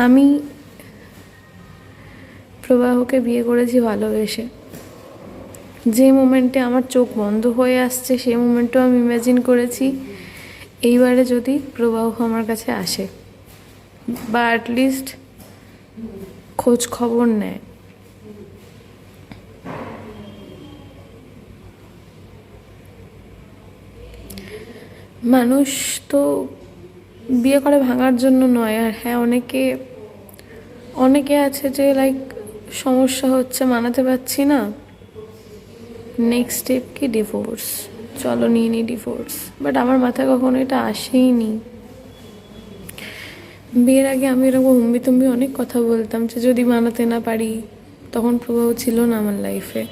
আমি প্রবাহকে বিয়ে করেছি ভালোবেসে। যে মোমেন্টে আমার চোখ বন্ধ হয়ে আসছে সেই মোমেন্টেও আমি ইমাজিন করেছি এইবারে যদি প্রবাহ আমার কাছে আসে বা অ্যাটলিস্ট খোঁজ খবর নেয়। মানুষ তো বিয়ে করে ভাঙার জন্য নয়। আর হ্যাঁ, অনেকে আছে যে লাইক সমস্যা হচ্ছে, মানাতে পারছি না, নেক্সট স্টেপ কি ডিভোর্স, চলো নিয়ে নিই ডিভোর্স। বাট আমার মাথায় কখনো এটা আসেইনি। বিয়ের আগে আমি এরকম হুম্বিতম্বি অনেক কথা বলতাম যে যদি মানাতে না পারি, তখন প্রভাব ছিল না আমার লাইফে,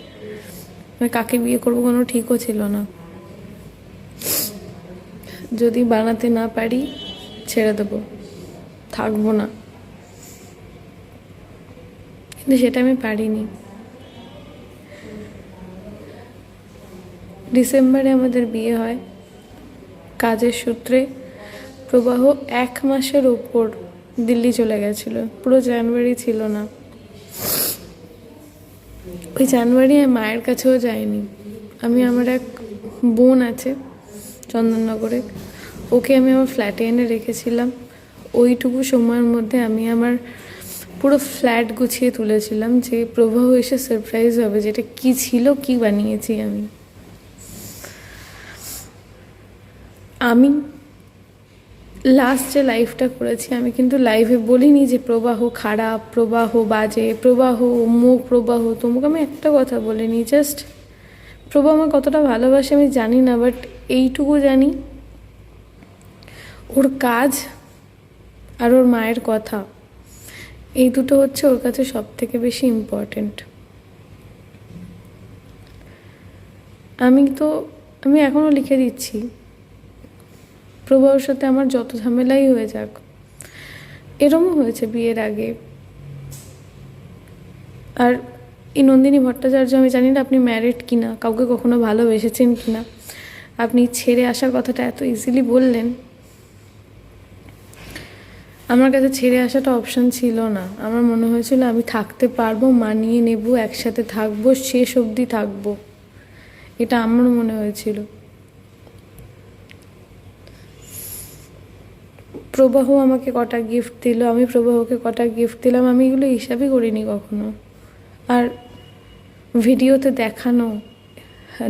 আমি কাকে বিয়ে করবো কোনো ঠিকও ছিল না। যদি বানাতে না পারি ছেড়ে দেবো, থাকবো না। কিন্তু সেটা আমি পারিনি। ডিসেম্বরে আমাদের বিয়ে হয়। কাজের সূত্রে প্রবাহ 1 মাসের ওপর দিল্লি চলে গেছিল, পুরো জানুয়ারি ছিল না। ওই জানুয়ারি আমি মায়ের কাছেও যাইনি। আমার এক বোন আছে চন্দননগরে, ওকে আমি আমার ফ্ল্যাটে এনে রেখেছিলাম। ওইটুকু সময়ের মধ্যে আমি আমার পুরো ফ্ল্যাট গুছিয়ে তুলেছিলাম যে প্রবাহ এসে সারপ্রাইজ হবে যেটা কি ছিল, কি বানিয়েছি আমি লাস্ট যে লাইফটা করেছি, আমি কিন্তু লাইভে বলিনি যে প্রবাহ খারাপ, প্রবাহ বাজে, প্রবাহ অমুক, প্রবাহ তমুক। আমি একটা কথা বলিনি, জাস্ট প্রবাহ আমার কতটা ভালোবাসে আমি জানি না, বাট এইটুকু জানি ওর কাজ আর ওর মায়ের কথা, এই দুটো হচ্ছে ওর কাছে সব থেকে বেশি ইম্পর্টেন্ট। আমি এখনও লিখে দিচ্ছি, প্রবাহর সাথে আমার যত ঝামেলাই হয়ে যাক, এরমও হয়েছে বিয়ের আগে। আর এই নন্দিনী ভট্টাচার্য, আমি জানি না আপনি ম্যারিড কিনা, কাউকে কখনো ভালোবেসেছেন কিনা, আপনি ছেড়ে আসার কথাটা এত ইজিলি বললেন। আমার কাছে ছেড়ে আসাটা অপশান ছিল না। আমার মনে হয়েছিল আমি থাকতে পারবো, মানিয়ে নেব, একসাথে থাকবো, শেষ অবধি থাকবো, এটা আমার মনে হয়েছিল। প্রবাহ আমাকে কটা গিফট দিল, আমি প্রবাহকে কটা গিফট দিলাম, আমি এগুলো হিসাবই করিনি কখনো। আর ভিডিওতে দেখানো,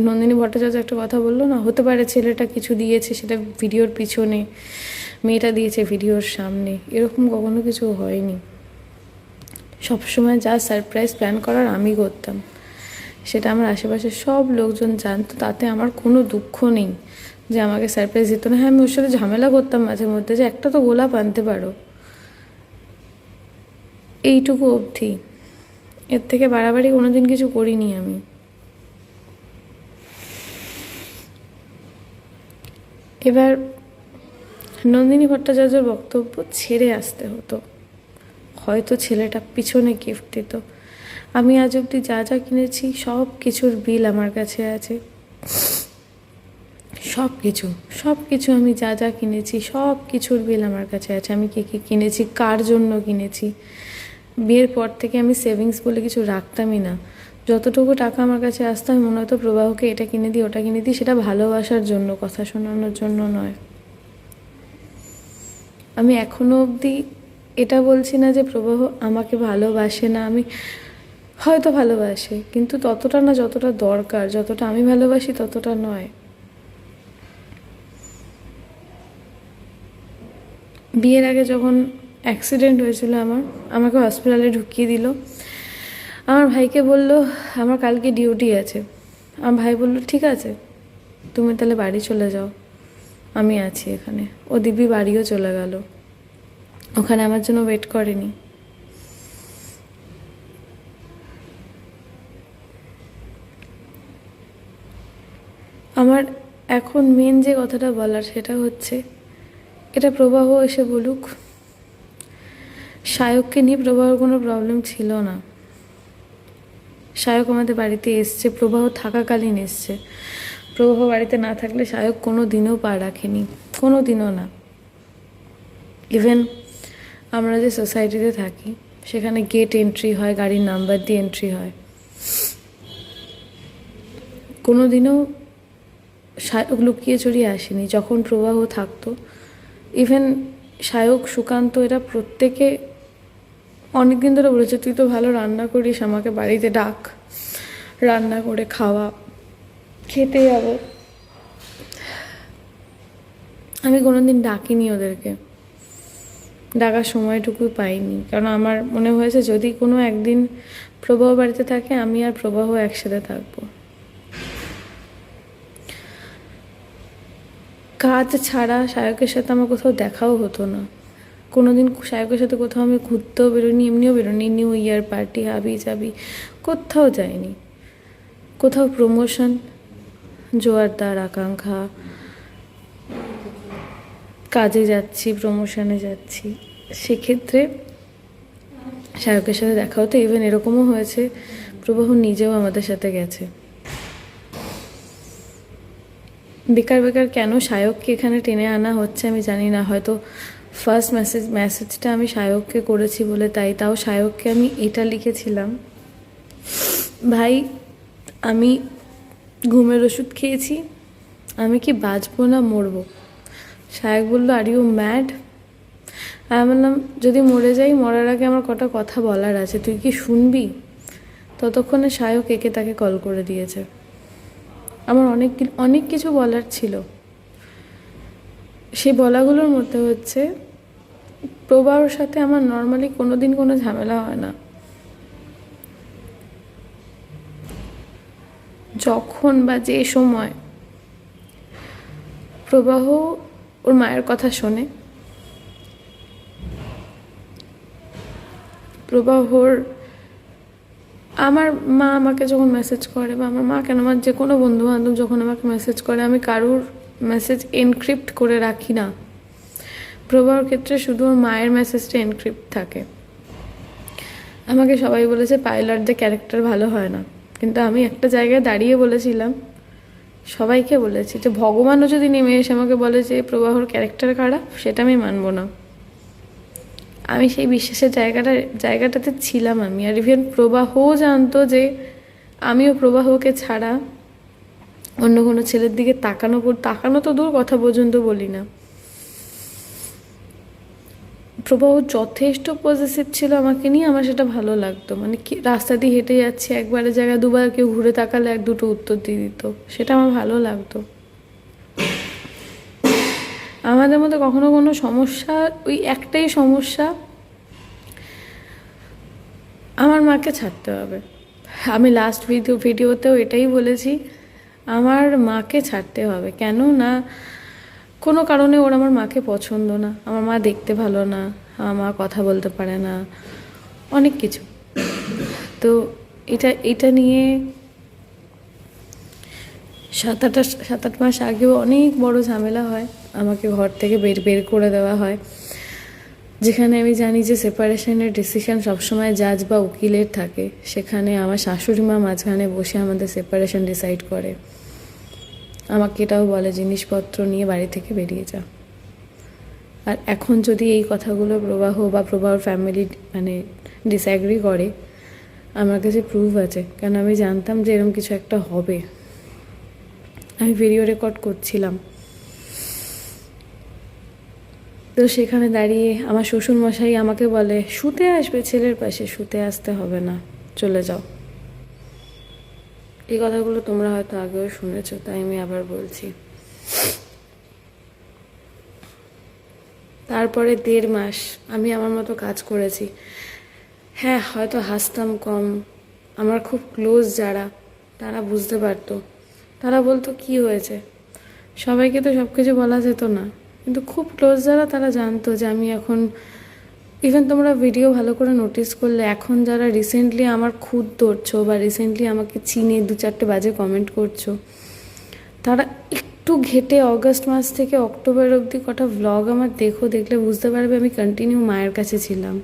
নন্দিনী ভট্টাচার্য একটা কথা বললো না, হতে পারে ছেলেটা কিছু দিয়েছে সেটা ভিডিওর পিছনে, মেয়েটা দিয়েছে ভিডিওর সামনে, এরকম কখনো কিছু হয়নি। সবসময় যা সারপ্রাইজ প্ল্যান করার আমি করতাম, সেটা আমার আশেপাশে সব লোকজন জানতো, তাতে আমার কোনো দুঃখ নেই যে আমাকে সারপ্রাইজ দিত না। হ্যাঁ, আমি ওর সাথে ঝামেলা করতাম মাঝে মধ্যে যে একটা তো গোলাপ আনতে পারো, এইটুকু অবধি, এর থেকে বাড়াবাড়ি কোনোদিন কিছু করিনি আমি। এবার নন্দিনী ভট্টাচার্যের বক্তব্য, ছেড়ে আসতে হতো, হয়তো ছেলেটা পিছনে গিফট দিত। আমি আজ অবধি যা যা কিনেছি সব কিছুর বিল আমার কাছে আছে, সব কিছু আমি যা যা কিনেছি সব কিছুর বিল আমার কাছে আছে। আমি কী কী কিনেছি, কার জন্য কিনেছি। বিয়ের পর থেকে আমি সেভিংস বলে কিছু রাখতামই না। যতটুকু টাকা আমার কাছে আসতো আমি মনে হতো প্রবাহকে এটা কিনে দিই, ওটা কিনে দিই, সেটা ভালোবাসার জন্য, কথা শোনানোর জন্য নয়। আমি এখনও অবধি এটা বলছি না যে প্রবাহ আমাকে ভালোবাসে না, আমি হয়তো ভালোবাসে, কিন্তু ততটা না যতটা দরকার, যতটা আমি ভালোবাসি ততটা নয়। বিয়ের আগে যখন অ্যাক্সিডেন্ট হয়েছিল আমাকে হসপিটালে ঢুকিয়ে দিল। আমার ভাইকে বলল আমার কালকে ডিউটি আছে। আমার ভাই বলল ঠিক আছে, তুমি তাহলে বাড়ি চলে যাও, আমি আছি এখানে। ও দিব্যি বাড়িও চলে গেল, ওখানে আমার জন্য ওয়েট করেনি। আমার এখন মেন যে কথাটা বলার সেটা হচ্ছে, এটা প্রবাহ এসে বলুক, সায়ককে নিয়ে প্রবাহর কোনো প্রবলেম ছিল না। সায়ক আমাদের বাড়িতে এসছে, প্রবাহ থাকাকালীন এসছে। প্রবাহ বাড়িতে না থাকলে সায়ক কোনো দিনও পা রাখেনি, কোনো দিনও না। ইভেন আমরা যে সোসাইটিতে থাকি সেখানে গেট এন্ট্রি হয়, গাড়ির নাম্বার দিয়ে এন্ট্রি হয়। কোনো দিনও সায়ক লুকিয়ে চড়িয়ে আসেনি। যখন প্রবাহ থাকতো, ইভেন সায়ক, সুকান্ত এরা প্রত্যেকে অনেকদিন ধরে বলেছে, তুই তো ভালো রান্না করিস, আমাকে বাড়িতে ডাক, রান্না করে খাওয়া, খেতে যাবো। আমি কোনোদিন ডাকিনি ওদেরকে, ডাকার সময়টুকু পাইনি, কারণ আমার মনে হয়েছে যদি কোনো একদিন প্রবাহ বাড়িতে থাকে, আমি আর প্রবাহ একসাথে থাকবো। কাজ ছাড়া সায়কের সাথে আমার কোথাও দেখাও হতো না। কোনোদিন সায়কের সাথে কোথাও আমি ঘুরতেও বেরোনি, এমনিও বেরোনি। নিউ ইয়ার পার্টি, হাবি যাবি, কোথাও যাইনি। কোথাও প্রমোশন, জোয়ারদার আকাঙ্ক্ষা, কাজে যাচ্ছি, প্রমোশনে যাচ্ছি, সেক্ষেত্রে সায়কের সাথে দেখা হতো। ইভেন এরকমও হয়েছে প্রবাহ নিজেও আমাদের সাথে গেছে। বেকার বেকার কেন সায়ককে এখানে টেনে আনা হচ্ছে আমি জানি না। হয়তো ফার্স্ট মেসেজটা আমি সায়ককে করেছি বলে তাই। তাও সায়ককে আমি এটা লিখেছিলাম, ভাই আমি ঘুমের ওষুধ খেয়েছি, আমি কি বাঁচবো না মরবো? সায়ক বললো, আর ইউ ম্যাড? আমি বললাম, যদি মরে যাই, মরার আগে আমার কটা কথা বলার আছে, তুই কি শুনবি? ততক্ষণে সায়ক একে তাকে কল করে দিয়েছে। আমার অনেক কিছু বলার ছিল। সেই বলাগুলোর মধ্যে হচ্ছে, প্রবাহর সাথে আমার নর্মালি কোনোদিন কোনো ঝামেলা হয় না। যখন বা যে সময় প্রবাহ ওর মায়ের কথা শোনে, প্রবাহর আমার মা আমাকে যখন মেসেজ করে, বা আমার মা কেন, আমার যে কোনো বন্ধুবান্ধব যখন আমাকে মেসেজ করে, আমি কারুর মেসেজ এনক্রিপ্ট করে রাখি না। প্রবাহর ক্ষেত্রে শুধু ওর মায়ের মেসেজটা এনক্রিপ্ট থাকে। আমাকে সবাই বলেছে পাইলটদের ক্যারেক্টার ভালো হয় না, কিন্তু আমি একটা জায়গায় দাঁড়িয়ে বলেছিলাম, সবাইকে বলেছি যে ভগবানও যদি নেমে এসে আমাকে বলে যে প্রবাহর ক্যারেক্টার খারাপ, সেটা আমি মানব না। আমি সেই বিশ্বাসের জায়গাটাতে ছিলাম আমি। আর ইভেন প্রবাহও জানতো যে আমিও প্রবাহকে ছাড়া অন্য কোনো ছেলের দিকে তাকানো তো দূর, কথা পর্যন্ত বলি না। প্রবাহ যথেষ্ট পজিটিভ ছিল আমাকে নিয়ে, আমার সেটা ভালো লাগতো। মানে কি, রাস্তা দিয়ে হেঁটে যাচ্ছি, একবারের জায়গায় দুবার কেউ ঘুরে তাকালে এক দুটো উত্তর দিয়ে দিত, সেটা আমার ভালো লাগতো। আমাদের মধ্যে কখনো কোনো সমস্যা, ওই একটাই সমস্যা, আমার মাকে ছাড়তে হবে। আমি লাস্ট ভিডিওতেও এটাই বলেছি, আমার মাকে ছাড়তে হবে। কেন না, কোনো কারণে ওর আমার মাকে পছন্দ না, আমার মা দেখতে ভালো না, আমার মা কথা বলতে পারে না, অনেক কিছু। তো এটা নিয়ে 7-8 মাস আগেও অনেক বড় ঝামেলা হয়। আমাকে ঘর থেকে বের করে দেওয়া হয়, যেখানে আমি জানি যে সেপারেশনের ডিসিশন সবসময় জাজ বা উকিলের থাকে। সেখানে আমার শাশুড়ি মা মাঝখানে বসে আমাদের সেপারেশন ডিসাইড করে। আমাকে এটাও বলে, জিনিসপত্র নিয়ে বাড়ি থেকে বেরিয়ে যা। আর এখন যদি এই কথাগুলো প্রবাহ বা প্রবাহর ফ্যামিলি মানে ডিসঅ্যাগ্রি করে, আমার কাছে প্রুফ আছে, কারণ আমি জানতাম যে এরকম কিছু একটা হবে। আমি ভিডিও রেকর্ড করছিলাম, তো সেখানে দাঁড়িয়ে আমার শ্বশুরমশাই আমাকে বলে, শুতে আসবে ছেলের পাশে, শুতে আসতে হবে না, চলে যাও। এই কথাগুলো তোমরা হয়তো আগেও শুনেছো, তাই আমি আবার বলছি। তারপরে 1.5 মাস আমি আমার মতো কাজ করেছি। হ্যাঁ, হয়তো হাসতাম কম। আমার খুব ক্লোজ যারা, তারা বুঝতে পারতো, তারা বলতো কি হয়েছে। সবাইকে তো সব কিছু বলা যেত না, কিন্তু খুব ক্লোজ যারা, তারা জানতো যে আমি এখন, ইভেন তোমরা ভিডিও ভালো করে নোটিস করলে, এখন যারা রিসেন্টলি আমার খুদ ধরছো বা রিসেন্টলি আমাকে চিনে 2-4টে বাজে কমেন্ট করছো, তারা একটু ঘেটে অগস্ট মাস থেকে অক্টোবর অবধি কটা ভ্লগ আমার দেখলে বুঝতে পারবে আমি কন্টিনিউ মায়ের কাছে ছিলাম।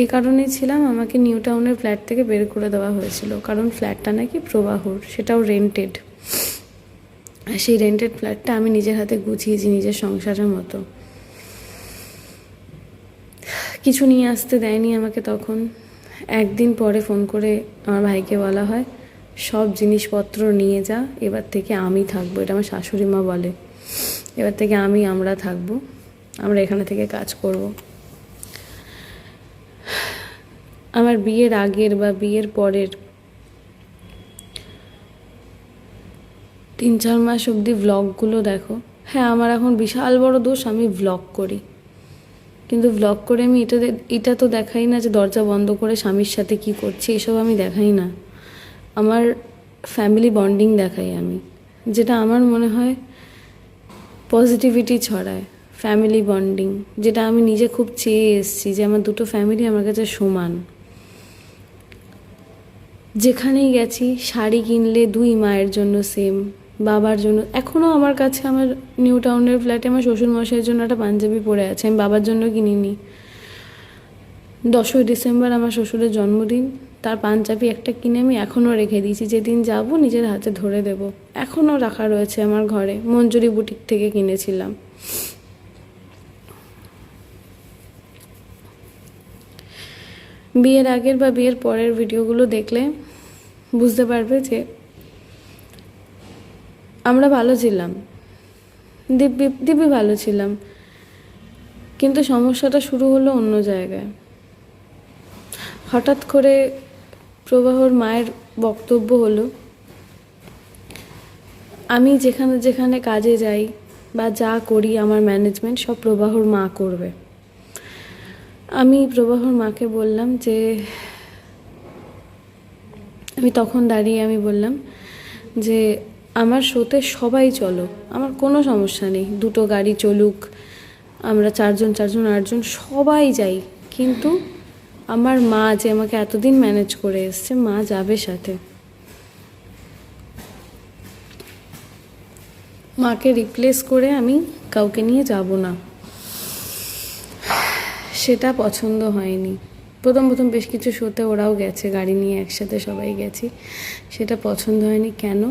এই কারণেই ছিলাম, আমাকে নিউ টাউনের ফ্ল্যাট থেকে বের করে দেওয়া হয়েছিল, কারণ ফ্ল্যাটটা নাকি প্রবাহর, সেটাও রেন্টেড। আর সেই রেন্টেড ফ্ল্যাটটা আমি নিজের হাতে গুছিয়েছি নিজের সংসারের মতো। কিছু নিয়ে আসতে দেয়নি আমাকে। তখন একদিন পরে ফোন করে আমার ভাইকে বলা হয়, সব জিনিসপত্র নিয়ে যা, এবার থেকে আমি থাকবো। এটা আমার শাশুড়ি মা বলে, এবার থেকে আমরা থাকবো, আমরা এখানে থেকে কাজ করব। আমার বিয়ের আগের বা বিয়ের পরের 3-4 মাস অবধি ভ্লগগুলো দেখো। হ্যাঁ, আমার এখন বিশাল বড় দোষ, আমি ভ্লগ করি, কিন্তু ভ্লগ করে আমি এটা তো দেখাই না যে দরজা বন্ধ করে স্বামীর সাথে কি করছি, এসব আমি দেখাই না। আমার ফ্যামিলি বন্ডিং দেখাই আমি, যেটা আমার মনে হয় পজিটিভিটি ছড়ায়। ফ্যামিলি বন্ডিং, যেটা আমি নিজে খুব চেয়ে এসেছি, যে আমার দুটো ফ্যামিলি আমার কাছে সমান। যেখানেই গেছি শাড়ি কিনলে 2 মায়ের জন্য সেম, বাবার জন্য। এখনও আমার কাছে আমার নিউ টাউনের ফ্ল্যাটে আমার শ্বশুরমশাইয়ের জন্য একটা পাঞ্জাবি পরে আছে, আমি বাবার জন্য কিনিনি। 10ই ডিসেম্বর আমার শ্বশুরের জন্মদিন, তার পাঞ্জাবি একটা কিনে আমি এখনও রেখে দিয়েছি, যেদিন যাব নিজের হাতে ধরে দেব। এখনও রাখা রয়েছে আমার ঘরে, মঞ্জুরি বুটিক থেকে কিনেছিলাম। বিয়ের আগের বা বিয়ের পরের ভিডিওগুলো দেখলে বুঝতে পারবে যে আমরা ভালো ছিলাম, দিব্যি ভালো ছিলাম, কিন্তু সমস্যাটা শুরু হলো অন্য জায়গায়। হঠাৎ করে প্রবাহর মায়ের বক্তব্য হলো, আমি যেখানে যেখানে কাজে যাই বা যা করি আমার ম্যানেজমেন্ট সব প্রবাহর মা করবে। আমি প্রবাহর মাকে বললাম যে, আমি তখন দাঁড়িয়ে আমি বললাম যে আমার শোতে সবাই চলো, আমার কোনো সমস্যা নেই, 2টো গাড়ি চলুক, আমরা 4জন 8জন সবাই যাই, কিন্তু আমার মা যে আমাকে এতদিন ম্যানেজ করে এসছে, মা যাবে সাথে। মাকে রিপ্লেস করে আমি কাউকে নিয়ে যাব না। সেটা পছন্দ হয়নি। প্রথম বেশ কিছু শোতে ওরাও গেছে, গাড়ি নিয়ে একসাথে সবাই গেছি, সেটা পছন্দ হয়নি। কেন?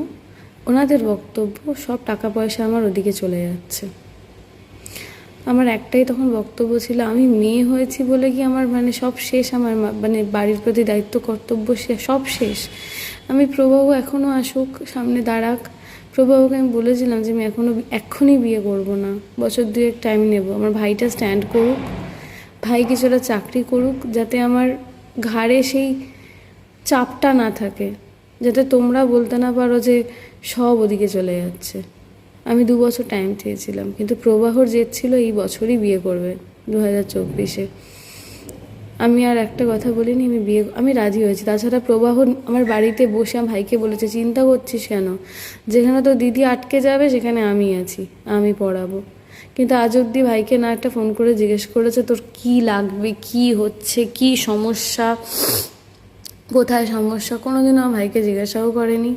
ওনাদের বক্তব্য সব টাকা পয়সা আমার ওদিকে চলে যাচ্ছে। আমার একটাই তখন বক্তব্য ছিল, আমি মেয়ে হয়েছি বলে কি আমার সব শেষ? আমার বাড়ির প্রতি দায়িত্ব কর্তব্য সব শেষ? আমি প্রবাহ এখনও আসুক, সামনে দাঁড়াক। প্রবাহকে আমি বলেছিলাম যে আমি এক্ষুনি বিয়ে করব না, বছর 2 টাইম নেব, আমার ভাইটা স্ট্যান্ড করুক, ভাই কিছুটা চাকরি করুক, যাতে আমার ঘাড়ে সেই চাপটা না থাকে, যাতে তোমরা বলতে না পারো যে সব ওদিকে চলে যাচ্ছে। আমি 2 বছর টাইম চেয়েছিলাম, কিন্তু প্রবাহর জেদ ছিল এই বছরই বিয়ে করবে, 2024-এ। আমি আর একটা কথা বলিনি, আমি রাজি হয়েছি। তাছাড়া প্রবাহ আমার বাড়িতে বসে আমার ভাইকে বলেছে, চিন্তা করছিস কেন? যেখানে তো দিদি আটকে যাবে সেখানে আমি আছি, আমি পড়াবো। কিন্তু আজ অবধি ভাইকে না একটা ফোন করে জিজ্ঞেস করেছে তোর কি লাগবে, কি হচ্ছে, কি সমস্যা, কোথায় সমস্যা, কোনোদিনও আমার ভাইকে জিজ্ঞাসাও করেনি।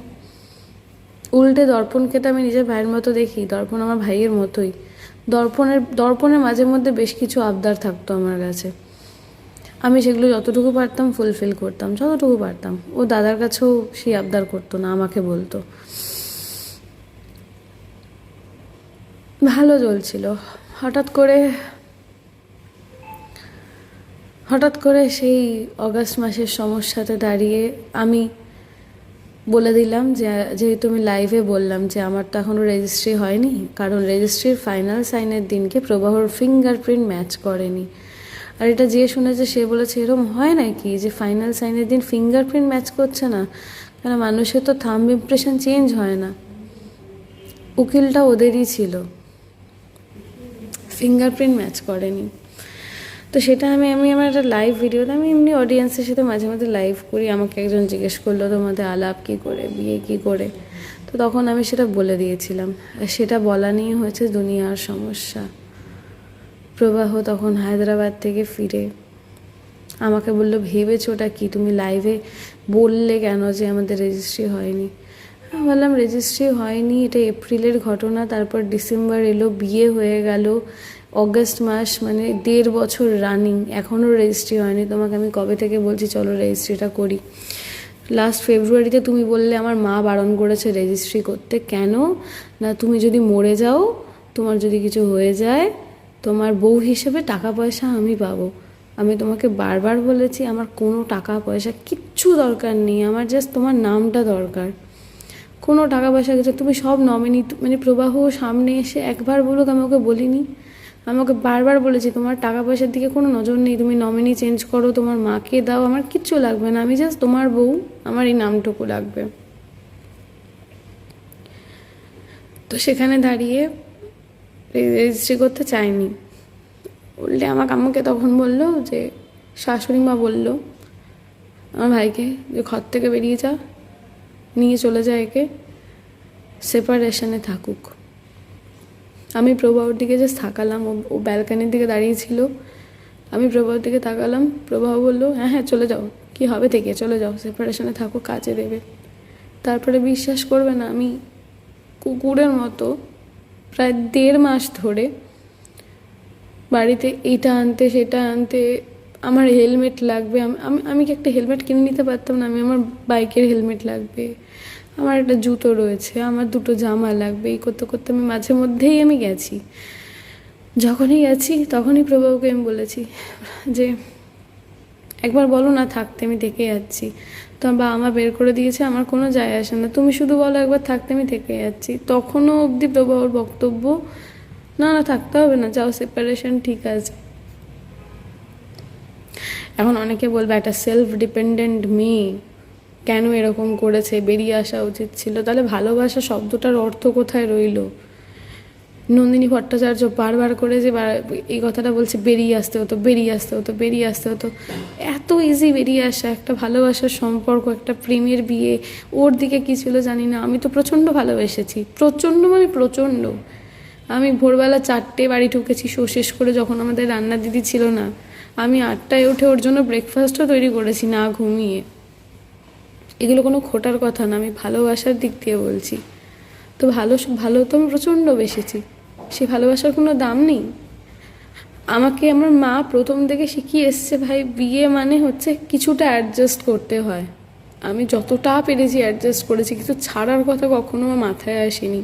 উল্টে দর্পণকে তো আমি নিজের ভাইয়ের মতো দেখি, দর্পণ আমার ভাইয়ের মতোই। দর্পণের মাঝে মধ্যে বেশ কিছু আবদার থাকতো আমার কাছে, আমি সেগুলো যতটুকু পারতাম ফুলফিল করতাম, যতটুকু পারতাম। ও দাদার কাছেও সেই আবদার করতো না, আমাকে বলতো। ভালো চলছিল। হঠাৎ করে সেই অগাস্ট মাসের সমস্যাতে দাঁড়িয়ে আমি বলে দিলাম যে, যেহেতু আমি লাইভে বললাম যে আমার তো এখনও রেজিস্ট্রি হয়নি, কারণ রেজিস্ট্রির ফাইনাল সাইনের দিনকে প্রবাহর ফিঙ্গারপ্রিন্ট ম্যাচ করেনি। আর এটা যে শুনেছে সে বলেছে এরকম হয় নাকি যে ফাইনাল সাইনের দিন ফিঙ্গারপ্রিন্ট ম্যাচ করছে না? কেন, মানুষের তো থাম্ব ইমপ্রেশন চেঞ্জ হয় না। উকিলটা ওদেরই ছিল, ফিঙ্গারপ্রিন্ট ম্যাচ করেনি। তো সেটা আমি আমার একটা লাইভ ভিডিওতে, আমি এমনি অডিয়েন্সের সাথে মাঝে মাঝে লাইভ করি, আমাকে একজন জিজ্ঞেস করলো তোমাদের আলাপ কী করে, বিয়ে কী করে, তো তখন আমি সেটা বলে দিয়েছিলাম। সেটা বলা নিয়ে হয়েছে দুনিয়ার সমস্যা। প্রবাহ তখন হায়দ্রাবাদ থেকে ফিরে আমাকে বললো, ভেবেছো ওটা কি, তুমি লাইভে বললে কেন যে আমাদের রেজিস্ট্রি হয়নি? আমি বললাম রেজিস্ট্রি হয়নি, এটা এপ্রিলের ঘটনা, তারপর ডিসেম্বর এলো, বিয়ে হয়ে গেল, অগস্ট মাস, 1.5 বছর রানিং, এখনও রেজিস্ট্রি হয়নি। তোমাকে আমি কবে থেকে বলছি চলো রেজিস্ট্রিটা করি। লাস্ট ফেব্রুয়ারিতে তুমি বললে আমার মা বারণ করেছে রেজিস্ট্রি করতে। কেন না, তুমি যদি মরে যাও, তোমার যদি কিছু হয়ে যায়, তোমার বউ হিসেবে টাকা পয়সা আমি পাবো। আমি তোমাকে বারবার বলেছি আমার কোনো টাকা পয়সা কিচ্ছু দরকার নেই, আমার জাস্ট তোমার নামটা দরকার, কোনো টাকা পয়সা কিছু। তুমি সব নমিনি, মানে প্রবাহ সামনে এসে একবার বলুক, আমি ওকে বলিনি? আমি ওকে বারবার বলেছি তোমার টাকা পয়সার দিকে কোনো নজর নেই, তুমি নমিনি চেঞ্জ করো, তোমার মাকে দাও, আমার কিচ্ছু লাগবে না, আমি জাস্ট তোমার বউ, আমার এই নামটুকু লাগবে। তো সেখানে দাঁড়িয়ে রেজিস্ট্রি করতে চায়নি। উল্টে আমাকে তখন বললো যে, শাশুড়ি মা বললো আমার ভাইকে যে ঘর থেকে বেরিয়ে যা, নিয়ে চলে যায় একে, সেপারেশনে থাকুক। আমি প্রবাহর দিকে জাস্ট তাকালাম, ও ব্যালকানির দিকে দাঁড়িয়েছিল, আমি প্রবাহর দিকে তাকালাম। প্রবাহ বললো হ্যাঁ হ্যাঁ চলে যাও, কি হবে থেকে, চলে যাও, সেপারেশনে থাকো, কাজে দেবে। তারপরে বিশ্বাস করবে না, আমি কুকুরের মতো প্রায় 1.5 মাস ধরে বাড়িতে এটা আনতে সেটা আনতে, আমার হেলমেট লাগবে, আমি কি একটা হেলমেট কিনে নিতে পারতাম না? আমার বাইকের হেলমেট লাগবে, আমার একটা জুতো রয়েছে, আমার 2টো জামা লাগবে, এই করতে করতে আমি মাঝে মধ্যেই আমি গেছি। যখনই গেছি তখনই প্রবাহকে আমি বলেছি যে একবার বলো না থাকতে, আমি থেকে যাচ্ছি। তো বাবা মা বের করে দিয়েছে, আমার কোনো যায় আসে না, তুমি শুধু বলো একবার থাকতে, আমি থেকে যাচ্ছি। তখনও অবধি প্রবাহর বক্তব্য না না থাকতে হবে না, যাও সেপারেশন ঠিক আছে। এখন অনেকে বলবে একটা সেলফ ডিপেন্ডেন্ট মেয়ে কেন এরকম করেছে, বেরিয়ে আসা উচিত ছিল। তাহলে ভালোবাসা শব্দটার অর্থ কোথায় রইল? নন্দিনী ভট্টাচার্য বারবার করে যে এই কথাটা বলছে, বেরিয়ে আসতে হতো, বেরিয়ে আসতে হতো, বেরিয়ে আসতে হতো। এত ইজি বেরিয়ে আসা একটা ভালোবাসার সম্পর্ক, একটা প্রেমের বিয়ে। ওর দিকে কী ছিল জানি না, আমি তো প্রচণ্ড ভালোবেসেছি, প্রচণ্ড মানে প্রচণ্ড। আমি ভোরবেলা 4টে বাড়ি ঢুকেছি শো শেষ করে, যখন আমাদের রান্নার দিদি ছিল না। আমি 8টায় উঠে ওর জন্য ব্রেকফাস্টও তৈরি করেছি না ঘুমিয়ে। এগুলো কোনো খোটার কথা না, আমি ভালোবাসার দিক দিয়ে বলছি। তো ভালো তো আমি প্রচণ্ড বেসেছি, সে ভালোবাসার কোনো দাম নেই। আমাকে আমার মা প্রথম থেকে শিখিয়ে এসছে, ভাই বিয়ে মানে হচ্ছে কিছুটা অ্যাডজাস্ট করতে হয়। আমি যতটা পেরেছি অ্যাডজাস্ট করেছি, কিছু ছাড়ার কথা কখনো আমার মাথায় আসেনি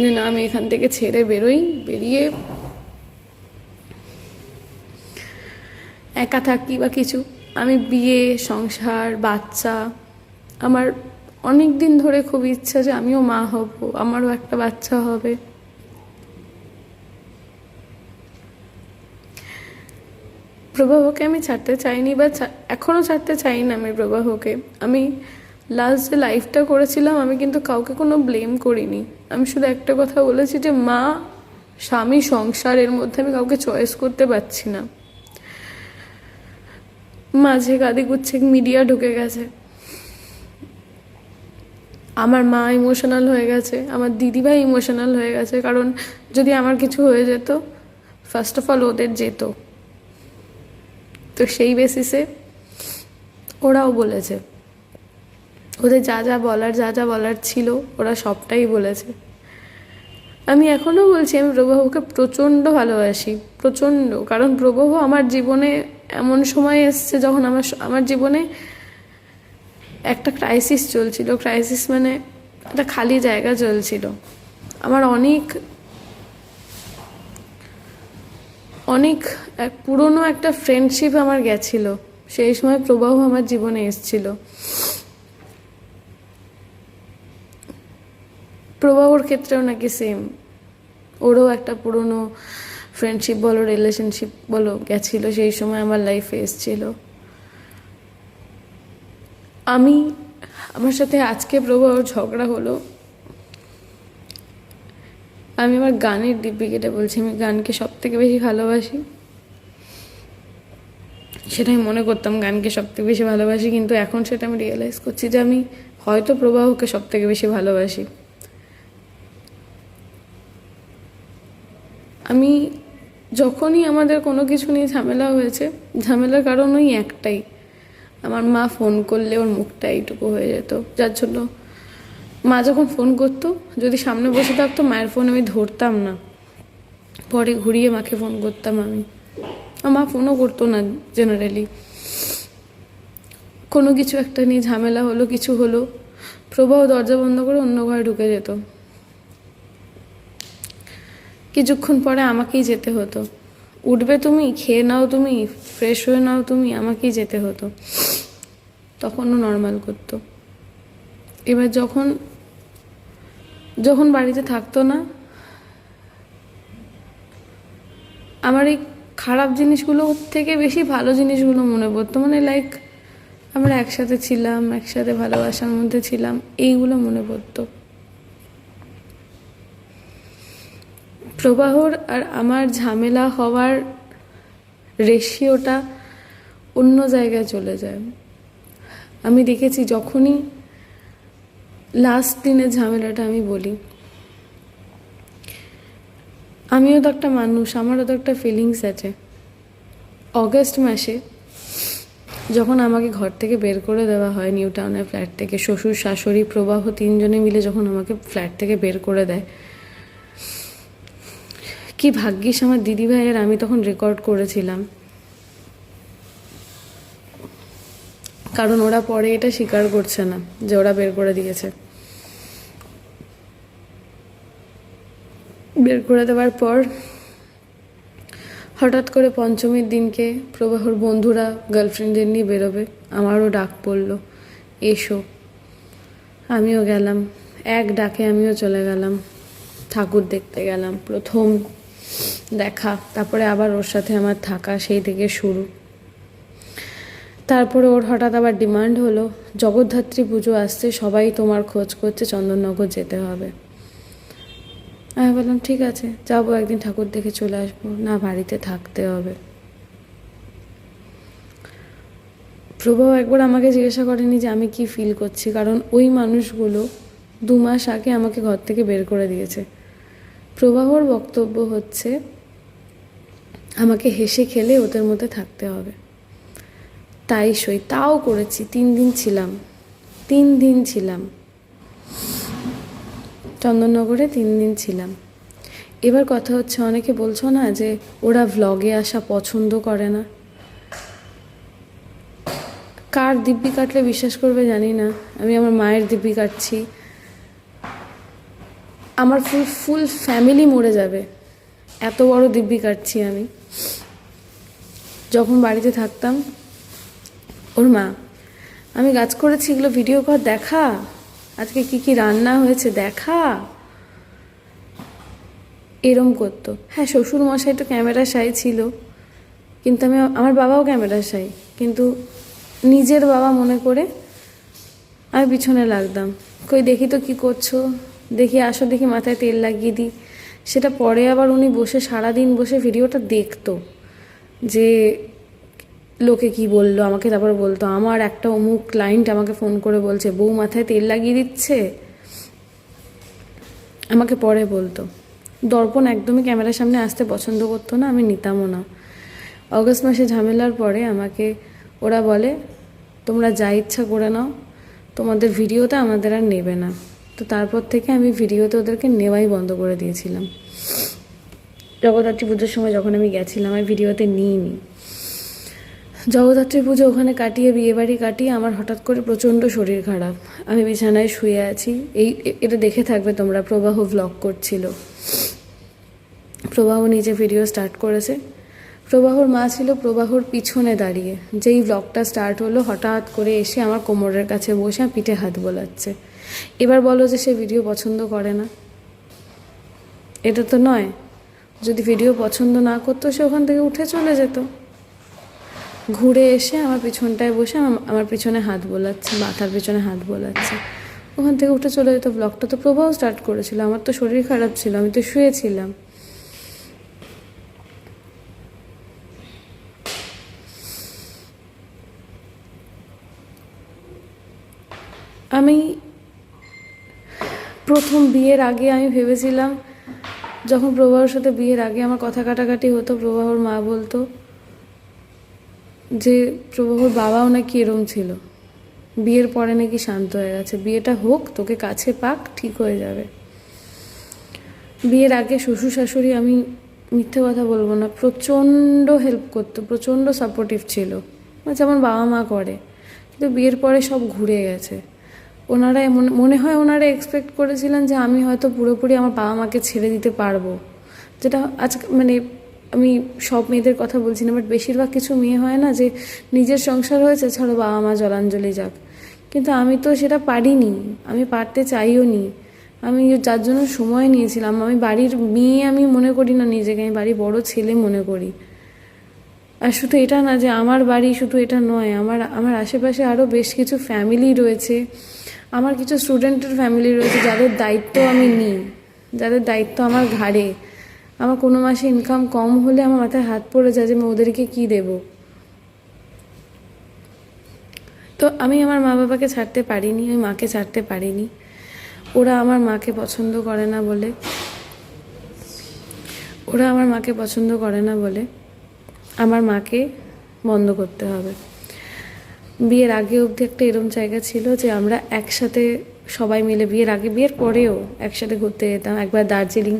যে না আমি এখান থেকে ছেড়ে বেরোই, বেরিয়ে একা থাকি বা কিছু। আমি বিয়ে, সংসার, বাচ্চা, আমার অনেক দিন ধরে খুব ইচ্ছা যে আমিও মা হব, আমারও একটা বাচ্চা হবে। প্রবাহকে আমি ছাড়তে চাইনি, বা এখনও ছাড়তে চাই না আমি প্রবাহকে। আমি লাস্ট যে লাইফটা করেছিলাম, আমি কিন্তু কাউকে কোনো ব্লেম করিনি। আমি শুধু একটা কথা বলেছি যে মা, স্বামী, সংসারের মধ্যে আমি কাউকে চয়েস করতে পারছি না। মাঝে কাঁদি গুচ্ছে মিডিয়া ঢুকে গেছে, আমার মা ইমোশনাল হয়ে গেছে, আমার দিদিভাই ইমোশনাল হয়ে গেছে। কারণ যদি আমার কিছু হয়ে যেত, ফার্স্ট অফ অল ওদের যেত। তো সেই বেসিসে ওরাও বলেছে, ওদের যা যা বলার ছিল ওরা সবটাই বলেছে। আমি এখনও বলছি, আমি প্রবাহকে প্রচণ্ড ভালোবাসি, প্রচণ্ড। কারণ প্রবাহ আমার জীবনে এমন সময় এসছে যখন আমার জীবনে একটা ক্রাইসিস চলছিল। ক্রাইসিস মানে একটা খালি জায়গা চলছিল। আমার অনেক পুরনো একটা ফ্রেন্ডশিপ আমার গেছিল, সেই সময় প্রবাহ আমার জীবনে এসছিল। প্রবাহর ক্ষেত্রেও নাকি সেম, ওরও একটা পুরনো ফ্রেন্ডশিপ বলো, রিলেশনশিপ বলো, গেছিলো, সেই সময় আমার লাইফে এসছিল। আমার সাথে আজকে প্রবাহর ঝগড়া হলো। আমি আমার গানের দিব্যি কেটে বলছি, আমি গানকে সব থেকে বেশি ভালোবাসি। সেটাই মনে করতাম গানকে সব থেকে বেশি ভালোবাসি, কিন্তু এখন সেটা আমি রিয়েলাইজ করছি যে আমি হয়তো প্রবাহকে সব থেকে বেশি ভালোবাসি। আমি যখনই আমাদের কোনো কিছু নিয়ে ঝামেলা হয়েছে, ঝামেলার কারণ ওই একটাই, আমার মা ফোন করলে ওর মুখটা এইটুকু হয়ে যেত, যার জন্য মা যখন ফোন করতো, যদি সামনে বসে থাকতো মায়ের ফোন আমি ধরতাম না, পরে ঘুরিয়ে মাকে ফোন করতাম আমি। মা ফোনও করতো না জেনারেলি। কোনো কিছু একটা নিয়ে ঝামেলা হলো, কিছু হলো, প্রবাহ দরজা বন্ধ করে অন্য ঘরে ঢুকে যেত। কিছুক্ষণ পরে আমাকেই যেতে হতো, উঠবে তুমি, খেয়ে নাও তুমি, ফ্রেশ হয়ে নাও তুমি, আমাকেই যেতে হতো। তখনও নর্মাল করতো। এবার যখন যখন বাড়িতে থাকতো না, আমার এই খারাপ জিনিসগুলো থেকে বেশি ভালো জিনিসগুলো মনে পড়তো, মানে লাইক আমরা একসাথে ছিলাম, একসাথে ভালোবাসার মধ্যে ছিলাম, এইগুলো মনে পড়তো। প্রবাহর আর আমার ঝামেলা হওয়ার রেশিওটা অন্য জায়গায় চলে যায়। আমি দেখেছি যখনই লাস্ট দিনের ঝামেলাটা আমি বলি, আমিও তো একটা মানুষ, আমারও তো একটা ফিলিংস আছে। অগস্ট মাসে যখন আমাকে ঘর থেকে বের করে দেওয়া হয় নিউ টাউনের ফ্ল্যাট থেকে, শ্বশুর শাশুড়ি প্রবাহ তিনজনে মিলে যখন আমাকে ফ্ল্যাট থেকে বের করে দেয়, কি ভাগ্যিস আমার দিদিভাই আর আমি তখন রেকর্ড করেছিলাম, কারণ ওরা পরে এটা স্বীকার করছে না যে ওরা বের করে দিয়েছে। বের করে দেওয়ার পর হঠাৎ করে পঞ্চমীর দিনকে প্রবাহর বন্ধুরা গার্লফ্রেন্ডদের নিয়ে বেরোবে, আমারও ডাক পড়লো, এসো। আমিও গেলাম, এক ডাকে আমিও চলে গেলাম, ঠাকুর দেখতে গেলাম, প্রথম দেখা। তারপরে আবার ওর সাথে আমার থাকা, সেই থেকে শুরু। তারপরে ওর হঠাৎ আবার ডিমান্ড হলো, জগদ্ধাত্রী পুজো আসছে, সবাই তোমার খোঁজ করছে, চন্দননগর যেতে হবে। আমি বললাম ঠিক আছে, যাবো, একদিন ঠাকুর দেখে চলে আসবো, না বাড়িতে থাকতে হবে। প্রভা একবার আমাকে জিজ্ঞাসা করেনি যে আমি কি ফিল করছি, কারণ ওই মানুষগুলো 2 মাস আগে আমাকে ঘর থেকে বের করে দিয়েছে। প্রবাহর বক্তব্য হচ্ছে আমাকে হেসে খেলে ওদের মধ্যে থাকতে হবে, তাই সই। তাও করেছি, 3 দিন ছিলাম, 3 দিন ছিলাম চন্দননগরে, 3 দিন ছিলাম। এবার কথা হচ্ছে, অনেকে বলছো না যে ওরা ভ্লগে আসা পছন্দ করে না। কার দিব্যি কাটলে বিশ্বাস করবে জানি না, আমি আমার মায়ের দিব্যি কাটছি, আমার ফুল ফ্যামিলি মরে যাবে, এত বড় দিব্যি কাটছি আমি। যখন বাড়িতে থাকতাম, ওর মা, আমি গাছ করেছি, এগুলো ভিডিও কর, দেখা আজকে কি কি রান্না হয়েছে দেখা, এরম করতো। হ্যাঁ, শ্বশুর মশাই তো ক্যামেরা শাই ছিল, কিন্তু আমার বাবাও ক্যামেরা শাই, কিন্তু নিজের বাবা মনে করে আমি পিছনে লাগতাম, কই দেখি তো কি করছো, দেখি আসো, দেখি মাথায় তেল লাগিয়ে দিই। সেটা পরে আবার উনি বসে সারাদিন বসে ভিডিওটা দেখতো যে লোকে কি বললো আমাকে, তারপরে বলতো আমার একটা অমুক ক্লায়েন্ট আমাকে ফোন করে বলছে বউ মাথায় তেল লাগিয়ে দিচ্ছে, আমাকে পরে বলতো। দর্পণ একদমই ক্যামেরার সামনে আসতে পছন্দ করতো না, আমি নিতামও না। অগস্ট মাসে ঝামেলার পরে আমাকে ওরা বলে তোমরা যা ইচ্ছা করে নাও, তোমাদের ভিডিওতে আমাদের আর নেবে না। তো তারপর থেকে আমি ভিডিওতে ওদেরকে নেওয়াই বন্ধ করে দিয়েছিলাম। জগদ্ধাত্রী পুজোর সময় যখন আমি গেছিলাম, আমি ভিডিওতে নিইনি। জগদ্ধাত্রী পুজো ওখানে কাটিয়ে, বিয়েবাড়ি কাটিয়ে আমার হঠাৎ করে প্রচণ্ড শরীর খারাপ, আমি বিছানায় শুয়ে আছি। এটা দেখে থাকবে তোমরা, প্রবাহ ভ্লগ করছিল, প্রবাহ নিজে ভিডিও স্টার্ট করেছে। প্রবাহর মা ছিল প্রবাহর পিছনে দাঁড়িয়ে, যেই ভ্লগটা স্টার্ট হলো হঠাৎ করে এসে আমার কোমরের কাছে বসে পিঠে হাত বোলাচ্ছে। এবার বলো যে সে ভিডিও পছন্দ করে না, এটা তো নয়। যদি ভিডিও পছন্দ না করতো সে ওখান থেকে উঠে চলে যেত, ঘুরে এসে আমার পিছনটায় বসে আমার পিছনে হাত বোলাচ্ছে, মাথার পিছনে হাত বোলাচ্ছে, ওখান থেকে উঠে চলে যেত। ব্লগটা তো প্রবাহ স্টার্ট করেছিল, আমার তো শরীর খারাপ ছিল, আমি তো শুয়েছিলাম। আমি প্রথম বিয়ের আগে আমি ভেবেছিলাম, যখন প্রবাহর সাথে বিয়ের আগে আমার কথা কাটাকাটি হতো, প্রবাহর মা বলতো যে প্রবাহর বাবাও নাকি এরম ছিল, বিয়ের পরে নাকি শান্ত হয়ে গেছে, বিয়েটা হোক, তোকে কাছে পাক, ঠিক হয়ে যাবে। বিয়ের আগে শ্বশুর শাশুড়ি, আমি মিথ্যে কথা বলবো না, প্রচণ্ড হেল্প করতো, প্রচণ্ড সাপোর্টিভ ছিল, যেমন বাবা মা করে। কিন্তু বিয়ের পরে সব ঘুরে গেছে। ওনারা মনে হয় ওনারা এক্সপেক্ট করেছিলেন যে আমি হয়তো পুরোপুরি আমার বাবা মাকে ছেড়ে দিতে পারবো, যেটা আজকে মানে আমি সব মেয়েদের কথা বলছি না, বাট বেশিরভাগ কিছু মেয়ে হয় না যে নিজের সংসার হয়েছে, ছাড়ো বাবা মা জলাঞ্জলি যাক। কিন্তু আমি তো সেটা পারিনি, আমি পারতে চাইও নি। আমি যার জন্য সময় নিয়েছিলাম, আমি বাড়ির মেয়ে আমি মনে করি না নিজেকে, আমি বাড়ির বড় ছেলে মনে করি। আর শুধু এটা না যে আমার বাড়ি, শুধু এটা নয়, আমার আমার আশেপাশে আরও বেশ কিছু ফ্যামিলি রয়েছে, আমার কিছু স্টুডেন্টের ফ্যামিলি রয়েছে যাদের দায়িত্ব আমি নিই, যাদের দায়িত্ব আমার ঘাড়ে। আমার কোনো মাসে ইনকাম কম হলে আমার মাথায় হাত পড়ে যায় যে আমি ওদেরকে কী দেব। তো আমি আমার মা বাবাকে ছাড়তে পারিনি, আমি মাকে ছাড়তে পারিনি। ওরা আমার মাকে পছন্দ করে না বলে, আমার মাকে বন্ধ করতে হবে। বিয়ের আগে অবধি একটা এরম জায়গা ছিল যে আমরা একসাথে সবাই মিলে, বিয়ের আগে বিয়ের পরেও একসাথে ঘুরতে যেতাম। একবার দার্জিলিং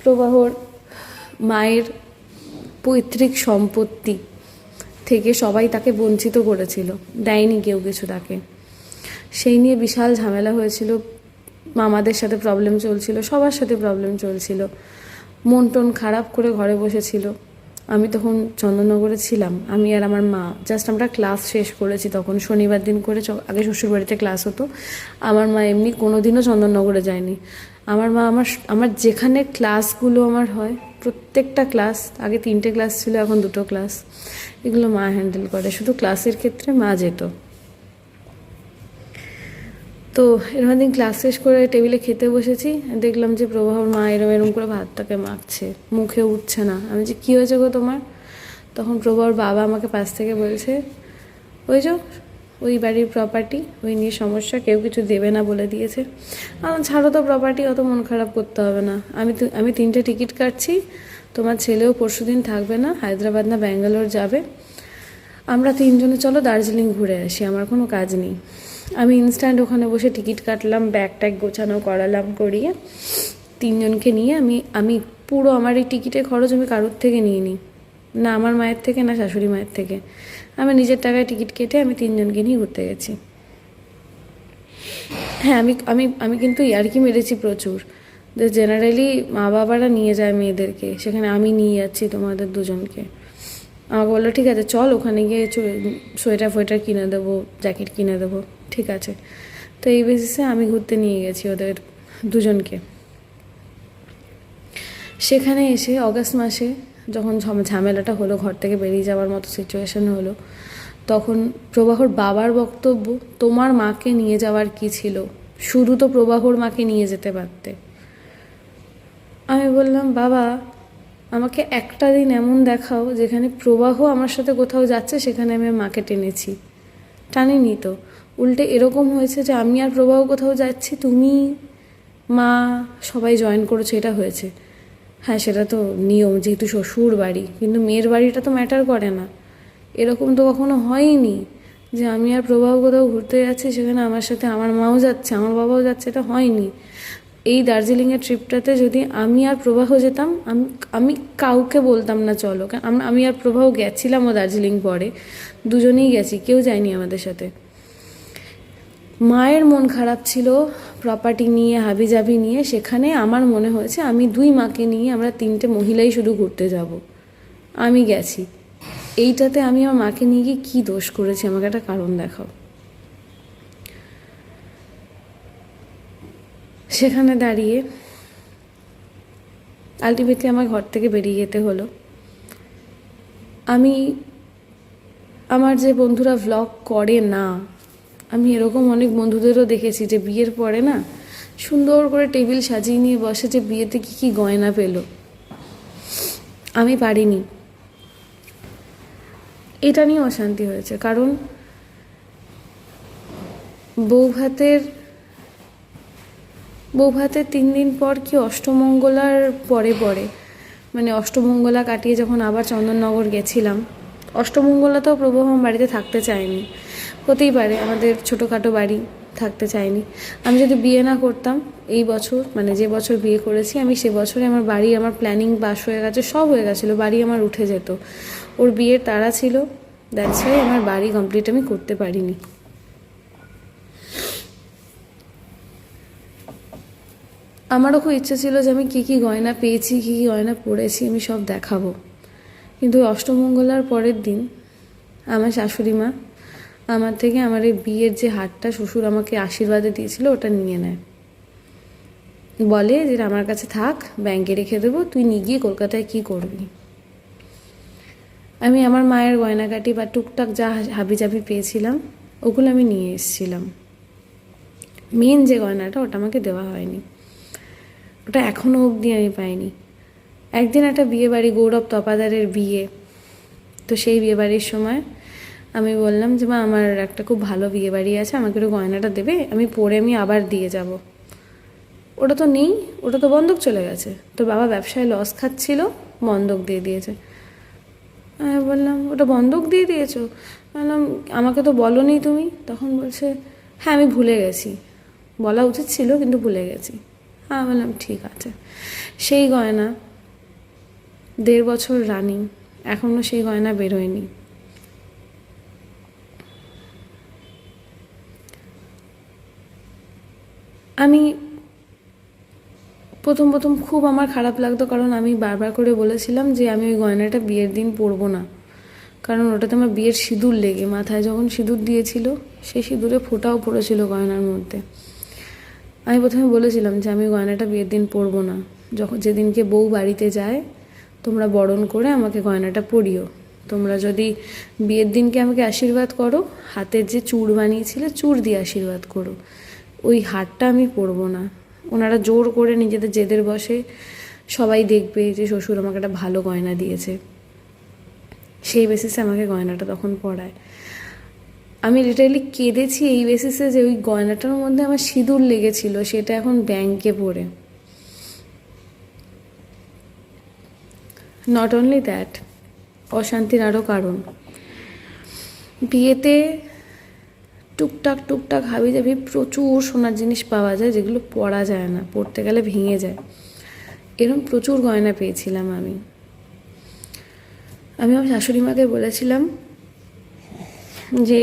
প্রবাহর মায়ের পৈতৃক সম্পত্তি থেকে সবাই তাকে বঞ্চিত করেছিল, দেয়নি কেউ কিছু তাকে। সেই নিয়ে বিশাল ঝামেলা হয়েছিল, মামাদের সাথে প্রবলেম চলছিল, সবার সাথে প্রবলেম চলছিল, মন টন খারাপ করে ঘরে বসেছিল। আমি তখন চন্দননগরে ছিলাম, আমি আর আমার মা জাস্ট আমরা ক্লাস শেষ করেছি তখন, শনিবার দিন করে আগে শ্বশুরবাড়িতে ক্লাস হতো। আমার মা এমনি কোনো দিনও চন্দননগরে যায়নি। আমার মা আমার যেখানে ক্লাসগুলো আমার হয়, প্রত্যেকটা ক্লাস, আগে 3টে ক্লাস ছিল, এখন 2টো ক্লাস, এগুলো মা হ্যান্ডেল করে। শুধু ক্লাসের ক্ষেত্রে মা যেত। তো এরকম দিন ক্লাস শেষ করে টেবিলে খেতে বসেছি, দেখলাম যে প্রভাবর মা এরম করে ভাতটাকে মাখছে, মুখে উঠছে না। আমি যে কী হয়েছে গো তোমার? তখন প্রভাবর বাবা আমাকে পাশ থেকে বলছে, ওই যে ওই বাড়ির প্রপার্টি, ওই নিয়ে সমস্যা, কেউ কিছু দেবে না বলে দিয়েছে। আমার ছাড়ো তো প্রপার্টি, অত মন খারাপ করতে হবে না। আমি 3টে টিকিট কাটছি, তোমার ছেলেও পরশুদিন থাকবে না, হায়দ্রাবাদ না ব্যাঙ্গালোর যাবে, আমরা 3জনে চলো দার্জিলিং ঘুরে আসি, আমার কোনো কাজ নেই। আমি ইনস্ট্যান্ট ওখানে বসে টিকিট কাটলাম, ব্যাগ ট্যাগ গোছানো করালাম, করিয়ে 3জনকে নিয়ে আমি পুরো আমার এই টিকিটের খরচ আমি কারোর থেকে নিয়ে নিই না, আমার মায়ের থেকে না শাশুড়ি মায়ের থেকে। আমি নিজের টাকায় টিকিট কেটে আমি 3জনকে নিয়ে ঘুরতে গেছি। হ্যাঁ, আমি আমি আমি কিন্তু ইয়ার্কি মেরেছি প্রচুর, যে জেনারেলি মা বাবারা নিয়ে যায় মেয়েদেরকে, সেখানে আমি নিয়ে যাচ্ছি তোমাদের 2জনকে। আমাকে বললো ঠিক আছে চল, ওখানে গিয়ে সোয়েটার ফোয়েটার কিনে দেবো, জ্যাকেট কিনে দেবো, ঠিক আছে। তো এই বেসিসে আমি ঘুরতে নিয়ে গেছি ওদের 2জনকে। সেখানে এসে অগাস্ট মাসে যখন ঝামেলাটা হলো, ঘর থেকে বেরিয়ে যাওয়ার মতো সিচুয়েশন হলো, তখন প্রবাহর বাবার বক্তব্য, তোমার মাকে নিয়ে যাওয়ার কি ছিল, শুধু তো প্রবাহর মাকে নিয়ে যেতে পারতে। আমি বললাম, বাবা আমাকে একটা দিন এমন দেখাও যেখানে প্রবাহ আমার সাথে কোথাও যাচ্ছে, সেখানে আমি মাকে টেনেছি। টানিনি তো, উল্টে এরকম হয়েছে যে আমি আর প্রবাহ কোথাও যাচ্ছি, তুমি মা সবাই জয়েন করেছো, এটা হয়েছে। হ্যাঁ, সেটা তো নিয়ম, যেহেতু শ্বশুর বাড়ি, কিন্তু মেয়ের বাড়িটা তো ম্যাটার করে না। এরকম তো কখনো হয়নি যে আমি আর প্রবাহ কোথাও ঘুরতে যাচ্ছি, সেখানে আমার সাথে আমার মাও যাচ্ছে, আমার বাবাও যাচ্ছে, এটা হয়নি। এই দার্জিলিংয়ের ট্রিপটাতে যদি আমি আর প্রবাহ যেতাম, আমি কাউকে বলতাম না চলো, কারণ আমি আর প্রবাহ গেছিলামও দার্জিলিং পরে, 2জনেই গেছি, কেউ যায়নি আমাদের সাথে। মায়ের মন খারাপ ছিল প্রপার্টি নিয়ে, হাবিজাবি নিয়ে, সেখানে আমার মনে হয়েছে আমি 2 মাকে নিয়ে আমরা 3টে মহিলাই শুধু ঘুরতে যাব, আমি গেছি। এইটাতে আমি আমার মাকে নিয়ে গিয়ে কী দোষ করেছি, আমাকে একটা কারণ দেখাও। সেখানে দাঁড়িয়ে আলটিমেটলি আমার ঘর থেকে বেরিয়ে যেতে হলো। আমার যে বন্ধুরা ভ্লগ করে না, আমি এরকম অনেক বন্ধুদেরও দেখেছি যে বিয়ের পরে না সুন্দর করে টেবিল সাজিয়ে নিয়ে বসে যে বিয়েতে কী কী গয়না পেল। আমি পারিনি, এটা নিয়ে অশান্তি হয়েছে। কারণ বউ ভাতের 3 দিন পর কি অষ্টমঙ্গলার পরে মানে অষ্টমঙ্গলা কাটিয়ে যখন আবার চন্দননগর গেছিলাম, অষ্টমঙ্গলাতেও প্রভু আমার বাড়িতে থাকতে চায়নি। হতেই পারে, আমাদের ছোটোখাটো বাড়ি, থাকতে চায়নি। আমি যদি বিয়ে না করতাম এই বছর, মানে যে বছর বিয়ে করেছি আমি, সে বছরে আমার বাড়ি, আমার প্ল্যানিং পাস হয়ে গেছে, সব হয়ে গেছিলো, বাড়ি আমার উঠে যেত। ওর বিয়ের তাড়া ছিল, দ্যাটস ওয়াই আমার বাড়ি কমপ্লিট আমি করতে পারিনি। আমারও খুব ইচ্ছে ছিল যে আমি কী কী গয়না পেয়েছি, কী কী গয়না পরেছি, আমি সব দেখাবো। কিন্তু অষ্টমঙ্গলার পরের দিন আমার শাশুড়ি মা আমার থেকে আমার এই বিয়ের যে হারটা শ্বশুর আমাকে আশীর্বাদে দিয়েছিল ওটা নিয়ে নেয়, বলে যে আমার কাছে থাক, ব্যাংকে রেখে দেবো, তুই নিয়ে গিয়ে কলকাতায় কী করবি। আমি আমার মায়ের গয়নাকাটি বা টুকটাক যা হাবিজাবি পেয়েছিলাম ওগুলো আমি নিয়ে এসেছিলাম। মেন যে গয়নাটা ওটা আমাকে দেওয়া হয়নি, ওটা এখনও অবধি আমি পাইনি। একদিন একটা বিয়ে বাড়ি, গৌরব তপাদারের বিয়ে, তো সেই বিয়ে বাড়ির সময় আমি বললাম যে মা আমার একটা খুব ভালো বিয়ে বাড়ি আছে, আমাকে একটু গয়নাটা দেবে, আমি পরে আমি আবার দিয়ে যাব। ওটা তো নেই, ওটা তো বন্ধক চলে গেছে, তো বাবা ব্যবসায় লস খাচ্ছিল, বন্ধক দিয়ে দিয়েছে। আমি বললাম ওটা বন্ধক দিয়ে দিয়েছো? বললাম আমাকে তো বলোনি তুমি। তখন বলছে হ্যাঁ আমি ভুলে গেছি, বলা উচিত ছিল কিন্তু ভুলে গেছি। হ্যাঁ বললাম ঠিক আছে। সেই গয়না 1.5 বছর রানিং, এখনও সেই গয়না বেরোয়নি। আমি প্রথম খুব আমার খারাপ লাগতো, কারণ আমি বারবার করে বলেছিলাম যে আমি ওই গয়নাটা বিয়ের দিন পরবো না, কারণ ওটাতে আমার বিয়ের সিঁদুর লেগে, মাথায় যখন সিঁদুর দিয়েছিল সেই সিঁদুরে ফোঁটাও পড়েছিল গয়নার মধ্যে। আমি প্রথমে বলেছিলাম যে আমি গয়নাটা বিয়ের দিন পরবো না, যখন যেদিনকে বউ বাড়িতে যায় তোমরা বরণ করে আমাকে গয়নাটা পরিও, তোমরা যদি বিয়ের দিনকে আমাকে আশীর্বাদ করো, হাতের যে চূড় বানিয়েছিলে চূড় দিয়ে আশীর্বাদ করো, ওই হারটা আমি পরবো না। ওনারা জোর করে নিজেদের জেদের বসে সবাই দেখবে যে শ্বশুর আমাকে একটা ভালো গয়না দিয়েছে, সেই বেসিসে আমাকে গয়নাটা তখন পরায়। আমি লিটারালি কেঁদেছি এই বেসিসে যে ওই গয়নাটার মধ্যে আমার সিঁদুর লেগেছিল, সেটা এখন ব্যাংকে পড়ে। নট অনলি দ্যাট, অশান্তির আরও কারণ, বিয়েতে টুকটাক হাবিজাবি প্রচুর সোনার জিনিস পাওয়া যায় যেগুলো পরা যায় না, পরতে গেলে ভেঙে যায়, এরকম প্রচুর গয়না পেয়েছিলাম আমি। আমার শাশুড়ি মাকে বলেছিলাম যে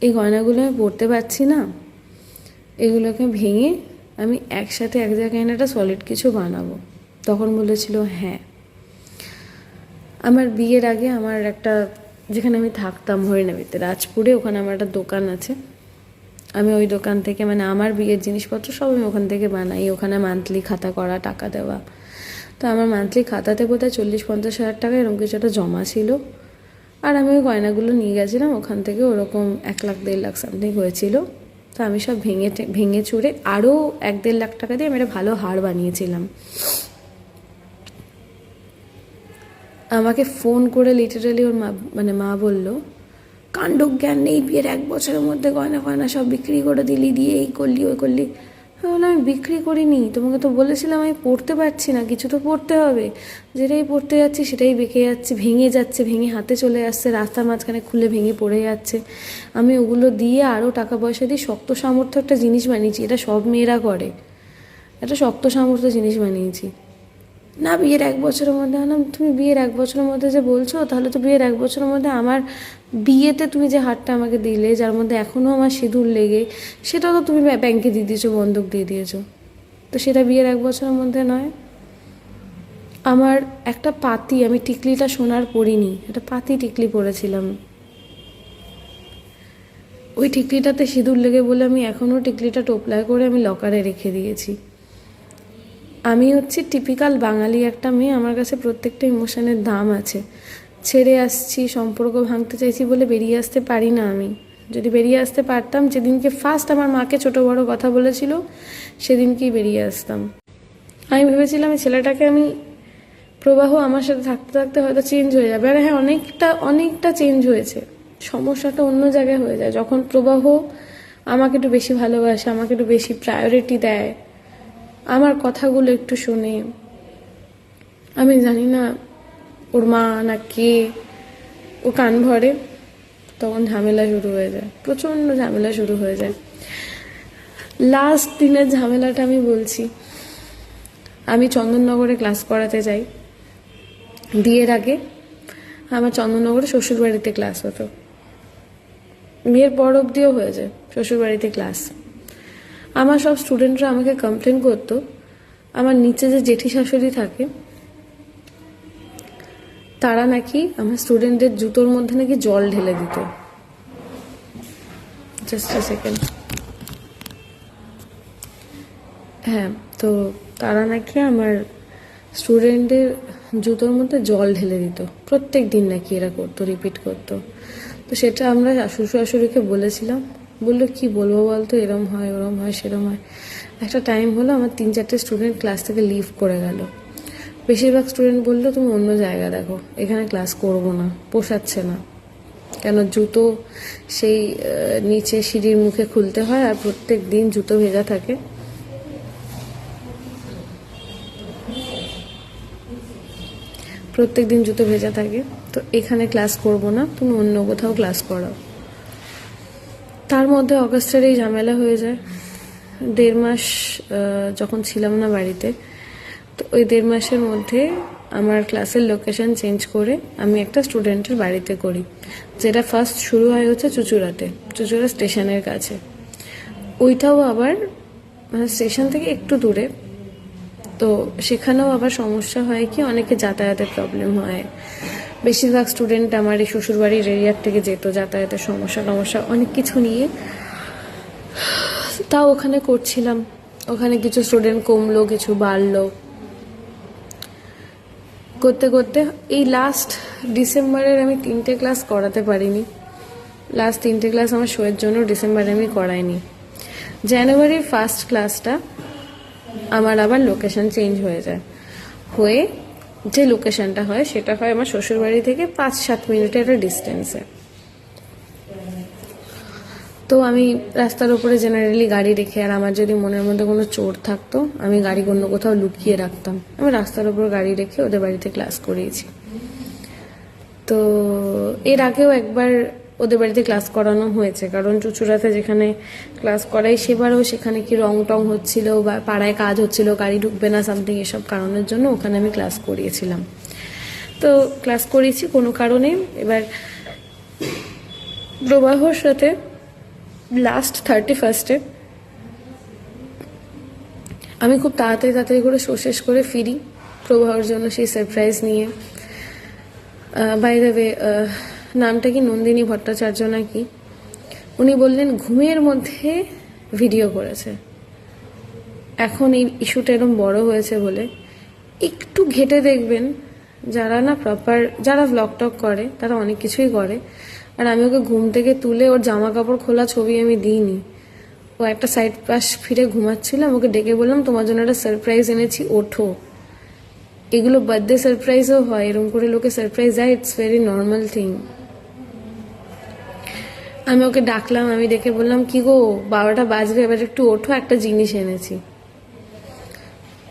এই গয়নাগুলো আমি পরতে পারছি না, এগুলোকে ভেঙে আমি একসাথে এক জায়গায় এনে একটা সলিড কিছু বানাবো। তখন বলেছিল হ্যাঁ। আমার বিয়ের আগে আমার একটা, যেখানে আমি থাকতাম হরিণাবিতে রাজপুরে, ওখানে আমার একটা দোকান আছে, আমি ওই দোকান থেকে মানে আমার বিয়ের জিনিসপত্র সব আমি ওখান থেকে বানাই, ওখানে মান্থলি খাতা করা, টাকা দেওয়া। তো আমার মান্থলি খাতাতে বোধহয় 40-50 হাজার টাকা এরকম কিছু একটা জমা ছিল, আর আমি ওই গয়নাগুলো নিয়ে গেছিলাম ওখান থেকে, ওরকম 1 লাখ 1.5 লাখ সামথিং হয়েছিল। তো আমি সব ভেঙে চুরে আরও 1-1.5 লাখ টাকা দিয়ে আমি একটা ভালো হার বানিয়েছিলাম। আমাকে ফোন করে লিটারালি ওর মা বলল কাণ্ডজ্ঞান নেই, বিয়ের 1 বছরের মধ্যে গয়না সব বিক্রি করে দিলি, দিয়ে এই করলি ওই করলি। আমি বললাম আমি বিক্রি করিনি, তোমাকে তো বলেছিলাম আমি পড়তে পারছি না, কিছু তো পড়তে হবে, যেটাই পড়তে যাচ্ছি সেটাই বেঁকে যাচ্ছে, ভেঙে যাচ্ছে, ভেঙে হাতে চলে আসছে, রাস্তার মাঝখানে খুলে ভেঙে পড়ে যাচ্ছে। আমি ওগুলো দিয়ে আরও টাকা পয়সা দিয়ে শক্ত সামর্থ্য একটা জিনিস বানিয়েছি, এটা সব মেয়েরা করে, একটা শক্ত সামর্থ্য জিনিস বানিয়েছি। না বিয়ের 1 বছরের মধ্যে আনলাম। তুমি বিয়ের 1 বছরের মধ্যে যে বলছো, তাহলে তো বিয়ের 1 বছরের মধ্যে আমার বিয়েতে তুমি যে হারটা আমাকে দিলে, যার মধ্যে এখনও আমার সিঁদুর লেগে, সেটাও তো তুমি ব্যাংকে দিয়ে দিয়েছো, বন্ধক দিয়ে দিয়েছো, তো সেটা বিয়ের 1 বছরের মধ্যে নয়। আমার একটা পাতি, আমি টিকলিটা সোনার পরিনি, একটা পাতি টিকলি পরেছিলাম, ওই টিকলিটাতে সিঁদুর লেগে বলে আমি এখনও টিকলিটা টোপলায় করে আমি লকারে রেখে দিয়েছি। আমি হচ্ছে টিপিক্যাল বাঙালি একটা মেয়ে, আমার কাছে প্রত্যেকটা ইমোশনের দাম আছে। ছেড়ে আসছি, সম্পর্ক ভাঙতে চাইছি বলে বেরিয়ে আসতে পারি না আমি। যদি বেরিয়ে আসতে পারতাম, যেদিনকে ফার্স্ট আমার মাকে ছোটো বড় কথা বলেছিল সেদিনকেই বেরিয়ে আসতাম। আমি ভেবেছিলাম এই ছেলেটাকে আমি, প্রবাহ আমার সাথে থাকতে থাকতে হয়তো চেঞ্জ হয়ে যাবে, আর হ্যাঁ অনেকটা চেঞ্জ হয়েছে। সমস্যাটা অন্য জায়গায় হয়ে যায় যখন প্রবাহ আমাকে একটু বেশি ভালোবাসে, আমাকে একটু বেশি প্রায়োরিটি দেয়, আমার কথাগুলো একটু শোনে। আমি জানি না ওর মা না কে, ও কান ভরে, তখন ঝামেলা শুরু হয়ে যায়, প্রচণ্ড ঝামেলা শুরু হয়ে যায়। লাস্ট দিনের ঝামেলাটা আমি বলছি। আমি চন্দননগরে ক্লাস করাতে যাই, বিয়ের আগে আমার চন্দননগরে শ্বশুরবাড়িতে ক্লাস হতো, বিয়ের পর অবধিও হয়ে যায় শ্বশুরবাড়িতে ক্লাস। আমার সব স্টুডেন্টরা আমাকে কমপ্লেন করতো, আমার নিচে যে জেঠি শাশুড়ি থাকে তারা নাকি আমার স্টুডেন্টদের জুতোর মধ্যে নাকি জল ঢেলে দিত। জাস্ট আ সেকেন্ড। হ্যাঁ, তো তারা নাকি আমার স্টুডেন্টদের জুতোর মধ্যে জল ঢেলে দিত, প্রত্যেক দিন নাকি এরা করতো, রিপিট করতো। তো সেটা আমরা শ্বশুর শাশুড়িকে বলেছিলাম, বললো কি বলবো বলতো, এরম হয় ওরম হয় সেরম হয়। একটা টাইম হলো আমার 3-4টে স্টুডেন্ট ক্লাস থেকে লিভ করে গেল। বেশিরভাগ স্টুডেন্ট বললো তুমি অন্য জায়গা দেখো, এখানে ক্লাস করবো না, পোষাচ্ছে না। কেন জুতো সেই নিচে সিঁড়ির মুখে খুলতে হয়, আর প্রত্যেক দিন জুতো ভেজা থাকে। প্রত্যেক দিন জুতো ভেজা থাকে, তো এখানে ক্লাস করব না, তুমি অন্য কোথাও ক্লাস করাও। তার মধ্যে অগাস্টের এই ঝামেলা হয়ে যায়। 1.5 মাস যখন ছিলাম না বাড়িতে, তো ওই 1.5 মাসের মধ্যে আমার ক্লাসের লোকেশন চেঞ্জ করে আমি একটা স্টুডেন্টের বাড়িতে করি, যেটা ফার্স্ট শুরু হয় হচ্ছে চুঁচুড়াতে, চুঁচুড়া স্টেশনের কাছে। ওইটাও আবার মানে স্টেশন থেকে একটু দূরে। তো সেখানেও আবার সমস্যা হয় কি, অনেকে যাতায়াতের প্রবলেম হয়। বেশিরভাগ স্টুডেন্ট আমার এই শ্বশুরবাড়ির এরিয়ার থেকে যেত, যাতায়াতের সমস্যা অনেক কিছু নিয়ে। তাও ওখানে করছিলাম, ওখানে কিছু স্টুডেন্ট কমলো, কিছু বাড়লো, করতে করতে এই লাস্ট ডিসেম্বরের আমি 3টে ক্লাস করাতে পারিনি। লাস্ট 3টে ক্লাস আমার শোয়ের জন্য ডিসেম্বরে আমি করাইনি। জানুয়ারির ফার্স্ট ক্লাসটা আমার আবার লোকেশন চেঞ্জ হয়ে যায়, হয়ে যে লোকেশনটা হয় সেটা হয় আমার শ্বশুরবাড়ি থেকে 5-7 মিনিটের ডিস্টেন্সে। তো আমি রাস্তার উপরে জেনারেলি গাড়ি রেখে, আর আমার যদি মনের মধ্যে কোনো চোর থাকতো আমি গাড়ি অন্য কোথাও লুকিয়ে রাখতাম, আমি রাস্তার উপর গাড়ি রেখে ওদের বাড়িতে ক্লাস করিয়েছি। তো এর আগেও একবার ওদের বাড়িতে ক্লাস করানো হয়েছে, কারণ চুঁচুড়াতে যেখানে ক্লাস করাই সেবারও সেখানে কি রং টং হচ্ছিল বা পাড়ায় কাজ হচ্ছিল, গাড়ি ঢুকবে না সামথিং, এসব কারণের জন্য ওখানে আমি ক্লাস করিয়েছিলাম। তো ক্লাস করিয়েছি কোনো কারণে। এবার প্রবাহর সাথে লাস্ট 31স্টে আমি খুব তাড়াতাড়ি করে শেষ করে ফিরি প্রবাহর জন্য সেই সারপ্রাইজ নিয়ে। বাই দ্য ওয়ে, নামটা কি নন্দিনী ভট্টাচার্য নাকি, উনি বললেন ঘুমের মধ্যে ভিডিও করেছে। এখন এই ইস্যুটা এরকম বড় হয়েছে বলে একটু ঘেটে দেখবেন, যারা না প্রপার, যারা ব্লগ টক করে তারা অনেক কিছুই করে। আর আমি ওকে ঘুম থেকে তুলে ওর জামা কাপড় খোলা ছবি আমি দিইনি, ও একটা সাইড পাশ ফিরে ঘুমাচ্ছিল, ওকে ডেকে বললাম তোমার জন্য একটা সারপ্রাইজ এনেছি, ওঠো। এগুলো বার্থডে সারপ্রাইজও হয়, এরকম করে লোকে সারপ্রাইজ দেয়, ইটস ভেরি নর্মাল থিং। আমি ওকে ডাকলাম, আমি ডেকে বললাম কি গো 12টা বাজবে, এবার একটু ওঠো, একটা জিনিস এনেছি।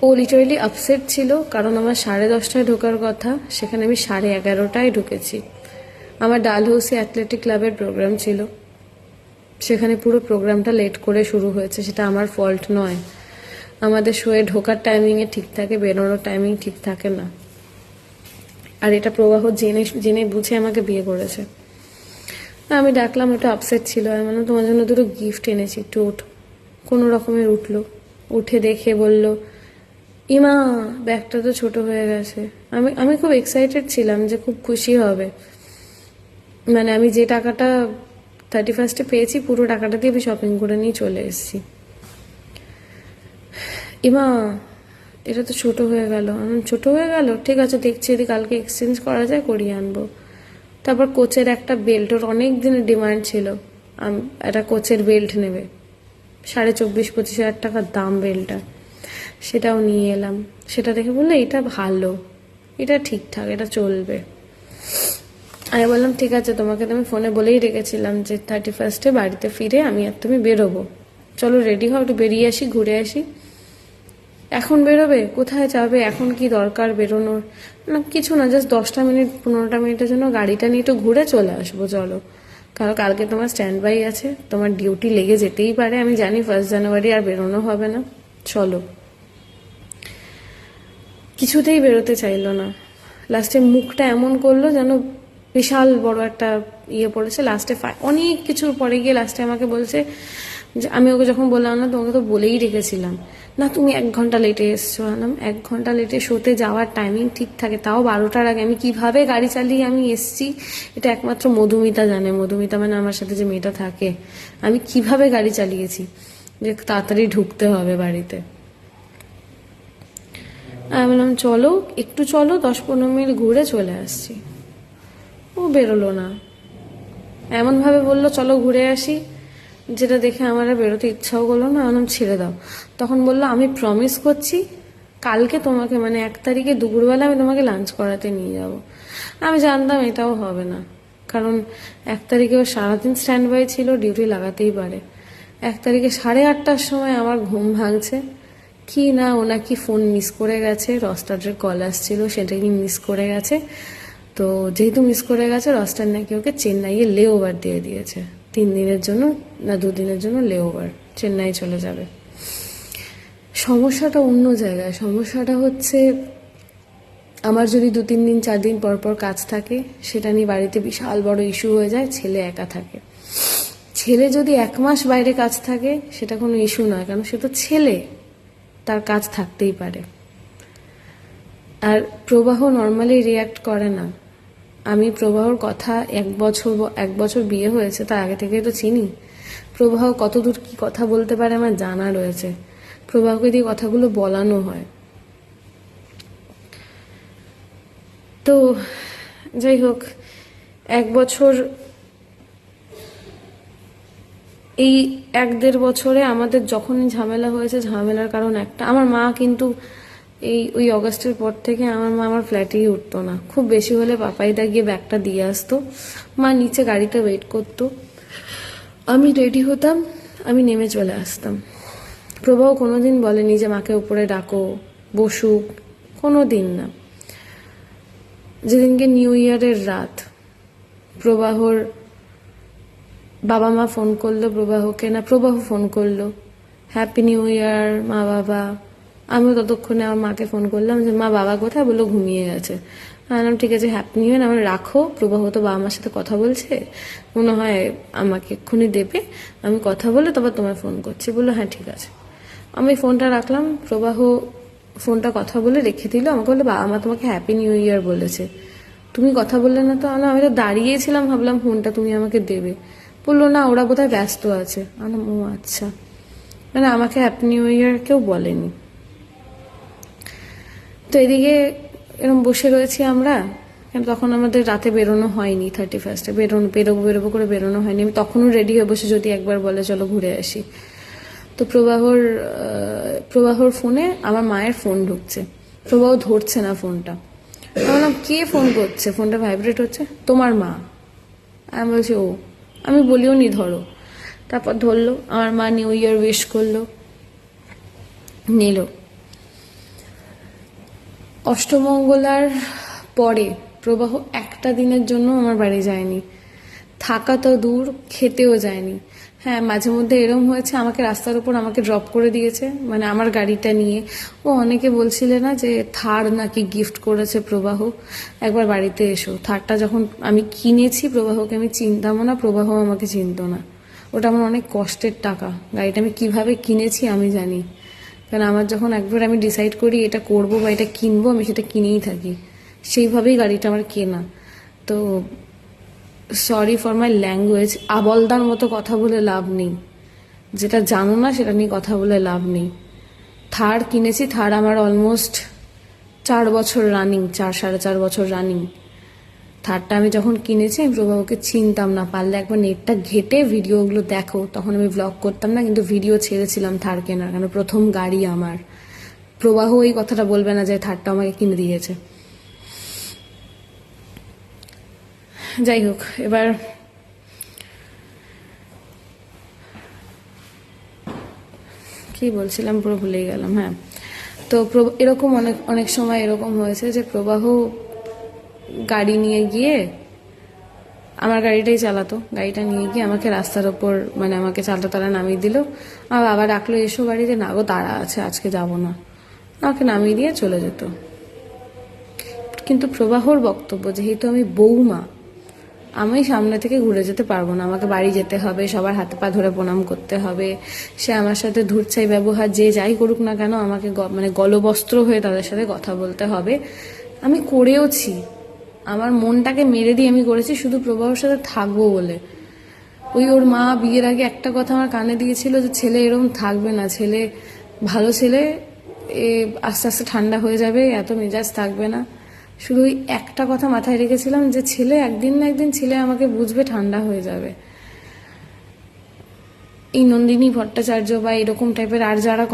ও লিটারেলি আপসেট ছিল, কারণ আমার 10:30টায় ঢোকার কথা, সেখানে আমি 11:30টায় ঢুকেছি। আমার ডালহৌসি অ্যাথলেটিক ক্লাবের প্রোগ্রাম ছিল, সেখানে পুরো প্রোগ্রামটা লেট করে শুরু হয়েছে, সেটা আমার ফল্ট নয়। আমাদের শোয়ে ঢোকার টাইমিংয়ে ঠিক থাকে, বেরোনোর টাইমিং ঠিক থাকে না। আর এটা প্রবাহ জেনে বুঝে আমাকে বিয়ে করেছে। আমি ডাকলাম, একটু আপসেট ছিল, আমি বললাম তোমার জন্য দুটো গিফট এনেছি, একটু ওঠো। কোনো রকমের উঠলো, উঠে দেখে বলল ইমা ব্যাগটা তো ছোট হয়ে গেছে। আমি খুব এক্সাইটেড ছিলাম যে খুব খুশি হবে, মানে আমি যে টাকাটা 31স্টে পেয়েছি পুরো টাকাটা দিয়ে আমি শপিং করে নিয়ে চলে এসেছি। ইমা এটা তো ছোট হয়ে গেল। আমি ছোট হয়ে গেল, ঠিক আছে দেখছি যদি কালকে এক্সচেঞ্জ করা যায় করিয়ে আনবো। তারপর কোচের একটা বেল্ট, ওর অনেক দিনের ডিমান্ড ছিল, একটা কোচের বেল্ট নেবে, 24,000-25,000 টাকার দাম বেল্টটা, সেটাও নিয়ে এলাম। সেটা দেখে বললো এটা ভালো, এটা ঠিকঠাক, এটা চলবে। আমি বললাম ঠিক আছে, তোমাকে তো আমি ফোনে বলেই রেখেছিলাম যে 31স্টে বাড়িতে ফিরে আমি আর তুমি বেরোবো, চলো রেডি হও, একটু বেরিয়ে আসি, ঘুরে আসি। এখন বেরোবে? কোথায় যাবে? এখন কি দরকার বেরোনোর? না কিছু না, জাস্ট 10টা মিনিট 15টা মিনিটের জন্য গাড়িটা নিয়ে একটু ঘুরে চলে আসবো, চলো। কারণ কালকে তোমার স্ট্যান্ড বাই আছে, তোমার ডিউটি লেগে যেতেই পারে, আমি জানি 1 জানুয়ারি আর বেরোনো হবে না, চলো। কিছুতেই বেরোতে চাইলো না। লাস্টে মুখটা এমন করলো যেন বিশাল বড় একটা পড়েছে। লাস্টে অনেক কিছুর পরে গিয়ে লাস্টে আমাকে বলছে যে, আমি ওকে যখন বললাম না তোমাকে তো বলেই রেখেছিলাম, না তুমি 1 ঘন্টা লেটে এসছো। আনলাম 1 ঘন্টা লেটে শোতে যাওয়ার টাইমিং ঠিক থাকে, তাও 12টার আগে আমি কিভাবে গাড়ি চালিয়ে আমি এসছি এটা একমাত্র মধুমিতা জানে। মধুমিতা মানে আমার সাথে যে মেয়েটা থাকে, আমি কিভাবে গাড়ি চালিয়েছি যে তাড়াতাড়ি ঢুকতে হবে বাড়িতে। আমি বললাম চলো একটু চলো, 10-15 মিনিট ঘুরে চলে আসছি। ও বেরোলো না, এমনভাবে বললো চলো ঘুরে আসি, যেটা দেখে আমার আর বেরোতে ইচ্ছাও করলো না। আমি ছেড়ে দাও। তখন বললো আমি প্রমিস করছি কালকে তোমাকে, মানে 1 তারিখে দুপুরবেলা আমি তোমাকে লাঞ্চ করাতে নিয়ে যাব। আমি জানতাম এটাও হবে না, কারণ 1 তারিখে ও সারাদিন স্ট্যান্ড বাই ছিল, ডিউটি লাগাতেই পারে। 1 তারিখে 8:30টার সময় আমার ঘুম ভাঙছে কি না, ও নাকি ফোন মিস করে গেছে, রস্টারের কল আসছিল সেটাকে মিস করে গেছে। তো যেহেতু মিস করে গেছে, রস্টার নাকি ওকে চেন্নাইয়ে লে ওভার দিয়ে দিয়েছে, 3 দিনের জন্য না 2 দিনের জন্য লে ওভার, চেন্নাই চলে যাবে। সমস্যাটা অন্য জায়গায়। সমস্যাটা হচ্ছে আমার যদি 2-3 দিন 4 দিন পর পর কাজ থাকে, সেটা নিয়ে বাড়িতে বিশাল বড় ইস্যু হয়ে যায়। ছেলে একা থাকে, ছেলে যদি 1 মাস বাইরে কাজ থাকে সেটা কোনো ইস্যু নয়, কারণ সে তো ছেলে, তার কাজ থাকতেই পারে। আর প্রবাহ নর্মালি রিয়্যাক্ট করে না। আমি প্রবাহর কথা 1 বছর বিয়ে হয়েছে তার আগে থেকে তো চিনি। প্রবাহ কতদূর কি কথা বলতে পারে আমার জানা রয়েছে, প্রবাহকে দিয়ে কথাগুলো বলানো হয়। তো যাই হোক, 1 বছর, এই 1-1.5 বছরে আমাদের যখনই ঝামেলা হয়েছে, ঝামেলার কারণ একটা, আমার মা কিন্তু ওই অগাস্টের পর থেকে আমার মা আমার ফ্ল্যাটেই উঠতো না। খুব বেশি হলে পাপাইদা গিয়ে ব্যাগটা দিয়ে আসতো, মা নিচে গাড়িতে ওয়েট করতো, আমি রেডি হতাম, আমি নেমে চলে আসতাম। প্রবাহ কোনোদিন বলেনি যে মাকে উপরে ডাকো, বসুক, কোনো দিন না। যেদিনকে নিউ ইয়ারের রাত, প্রবাহর বাবা মা ফোন করলো প্রবাহকে, না প্রবাহ ফোন করলো, হ্যাপি নিউ ইয়ার মা বাবা। আমিও ততক্ষণে আমার মাকে ফোন করলাম যে মা বাবা কোথায়, বললো ঘুমিয়ে গেছে। বললাম ঠিক আছে হ্যাপি নিউ ইয়ার, আমার রাখো, প্রবাহ তো বাবা মার সাথে কথা বলছে, মনে হয় আমাকে এক্ষুনি দেবে, আমি কথা বলে তারপর তোমায় ফোন করছি। বললো হ্যাঁ ঠিক আছে। আমি ফোনটা রাখলাম, প্রবাহ ফোনটা কথা বলে রেখে দিল। আমাকে বললো বাবা মা তোমাকে হ্যাপি নিউ ইয়ার বলেছে, তুমি কথা বললে না তো। আমি তো দাঁড়িয়েছিলাম, ভাবলাম ফোনটা তুমি আমাকে দেবে। বললো না ওরা বোধহয় ব্যস্ত আছে। বললাম ও আচ্ছা, মানে আমাকে হ্যাপি নিউ ইয়ার কেউ বলেনি। তো এদিকে এরকম বসে রয়েছি আমরা, কেন তখন আমাদের রাতে বেরোনো হয়নি, 31-এ বেরোবো করে বেরোনো হয়নি। আমি তখনও রেডি হয়ে বসে, যদি একবার বলে চলো ঘুরে আসি। তো প্রবাহর ফোনে আমার মায়ের ফোন ঢুকছে, প্রবাহ ধরছে না ফোনটা। আমি বললাম কে ফোন করছে, ফোনটা ভাইব্রেট হচ্ছে, তোমার মা। আমি বলছি ও, আমি বলিও নি ধরো। তারপর ধরলো, আমার মা নিউ ইয়ার উইশ করলো, নিল। অষ্টমঙ্গলার পরে প্রবাহ একটা দিনের জন্য আমার বাড়ি যায়নি, থাকা তো দূর, খেতেও যায়নি। হ্যাঁ মাঝে মধ্যে এরম হয়েছে, আমাকে রাস্তার উপর আমাকে ড্রপ করে দিয়েছে, মানে আমার গাড়িটা নিয়ে। ও অনেকে বলছিলে না যে থার নাকি গিফট করেছে প্রবাহ, একবার বাড়িতে এসো। থারটা যখন আমি কিনেছি, প্রবাহকে আমি চিনতামও না, প্রবাহ আমাকে চিনতো না। ওটা আমার অনেক কষ্টের টাকা, গাড়িটা আমি কিভাবে কিনেছি আমি জানি, কারণ আমার যখন একবার আমি ডিসাইড করি এটা করব বা এটা কিনবো, আমি সেটা কিনেই থাকি, সেইভাবেই গাড়িটা আমার কেনা। তো সরি ফর মাই ল্যাঙ্গুয়েজ, আবলদার মতো কথা বলে লাভ নেই, যেটা জানো না সেটা নিয়ে কথা বলে লাভ নেই। থার কিনেছি, থার আমার অলমোস্ট 4 বছর রানিং, 4-4.5 বছর রানিং। থারটা আমি যখন কিনেছি আমি প্রবাহকে চিনতাম না, পারলে একবার নেটটা ঘেটে ভিডিওগুলো দেখো, তখন আমি ব্লগ করতাম না, কিন্তু ভিডিও ছেড়েছিলাম থার কেনার, কেন প্রথম গাড়ি আমার। প্রবাহ এই কথাটা বলবে না যে থারটা আমাকে কিনে দিয়েছে। যাই হোক, এবার কি বলছিলাম পুরো ভুলেই গেলাম। হ্যাঁ, তো এরকম অনেক সময় এরকম হয়েছে যে প্রবাহ গাড়ি নিয়ে গিয়ে, আমার গাড়িটাই চালাতো, গাড়িটা নিয়ে গিয়ে আমাকে রাস্তার ওপর, মানে আমাকে চালতালা নামিয়ে দিল। আমার বাবা ডাকলো এসো বাড়িতে, না গো তাড়া আছে আজকে যাব না, আমাকে নামিয়ে দিয়ে চলে যেত। কিন্তু প্রবাহর বক্তব্য, যেহেতু আমি বৌমা, আমি সামনে থেকে ঘুরে যেতে পারবো না, আমাকে বাড়ি যেতে হবে, সবার হাতে পা ধরে প্রণাম করতে হবে, সে আমার সাথে ধূর্ছাই ব্যবহার যে যাই করুক না কেন আমাকে মানে গলবস্ত্র হয়ে তাদের সাথে কথা বলতে হবে। আমি করেওছি, আমার মনটাকে মেরে দিয়ে আমি করেছি শুধু প্রবাহর সাথে থাকবো বলে। ওর মা বিয়ের আগে একটা কথা আমার কানে দিয়েছিল যে ছেলে এরকম থাকবে না, ছেলে ভালো ছেলে, আস্তে আস্তে ঠান্ডা হয়ে যাবে, এত মেজাজ থাকবে না। শুধু ওই একটা কথা মাথায় রেখেছিলাম যে ছেলে একদিন না একদিন ছেলে আমাকে বুঝবে, ঠান্ডা হয়ে যাবে। এই নন্দিনী ভট্টাচার্য বা এরকম টাইপের আর যারা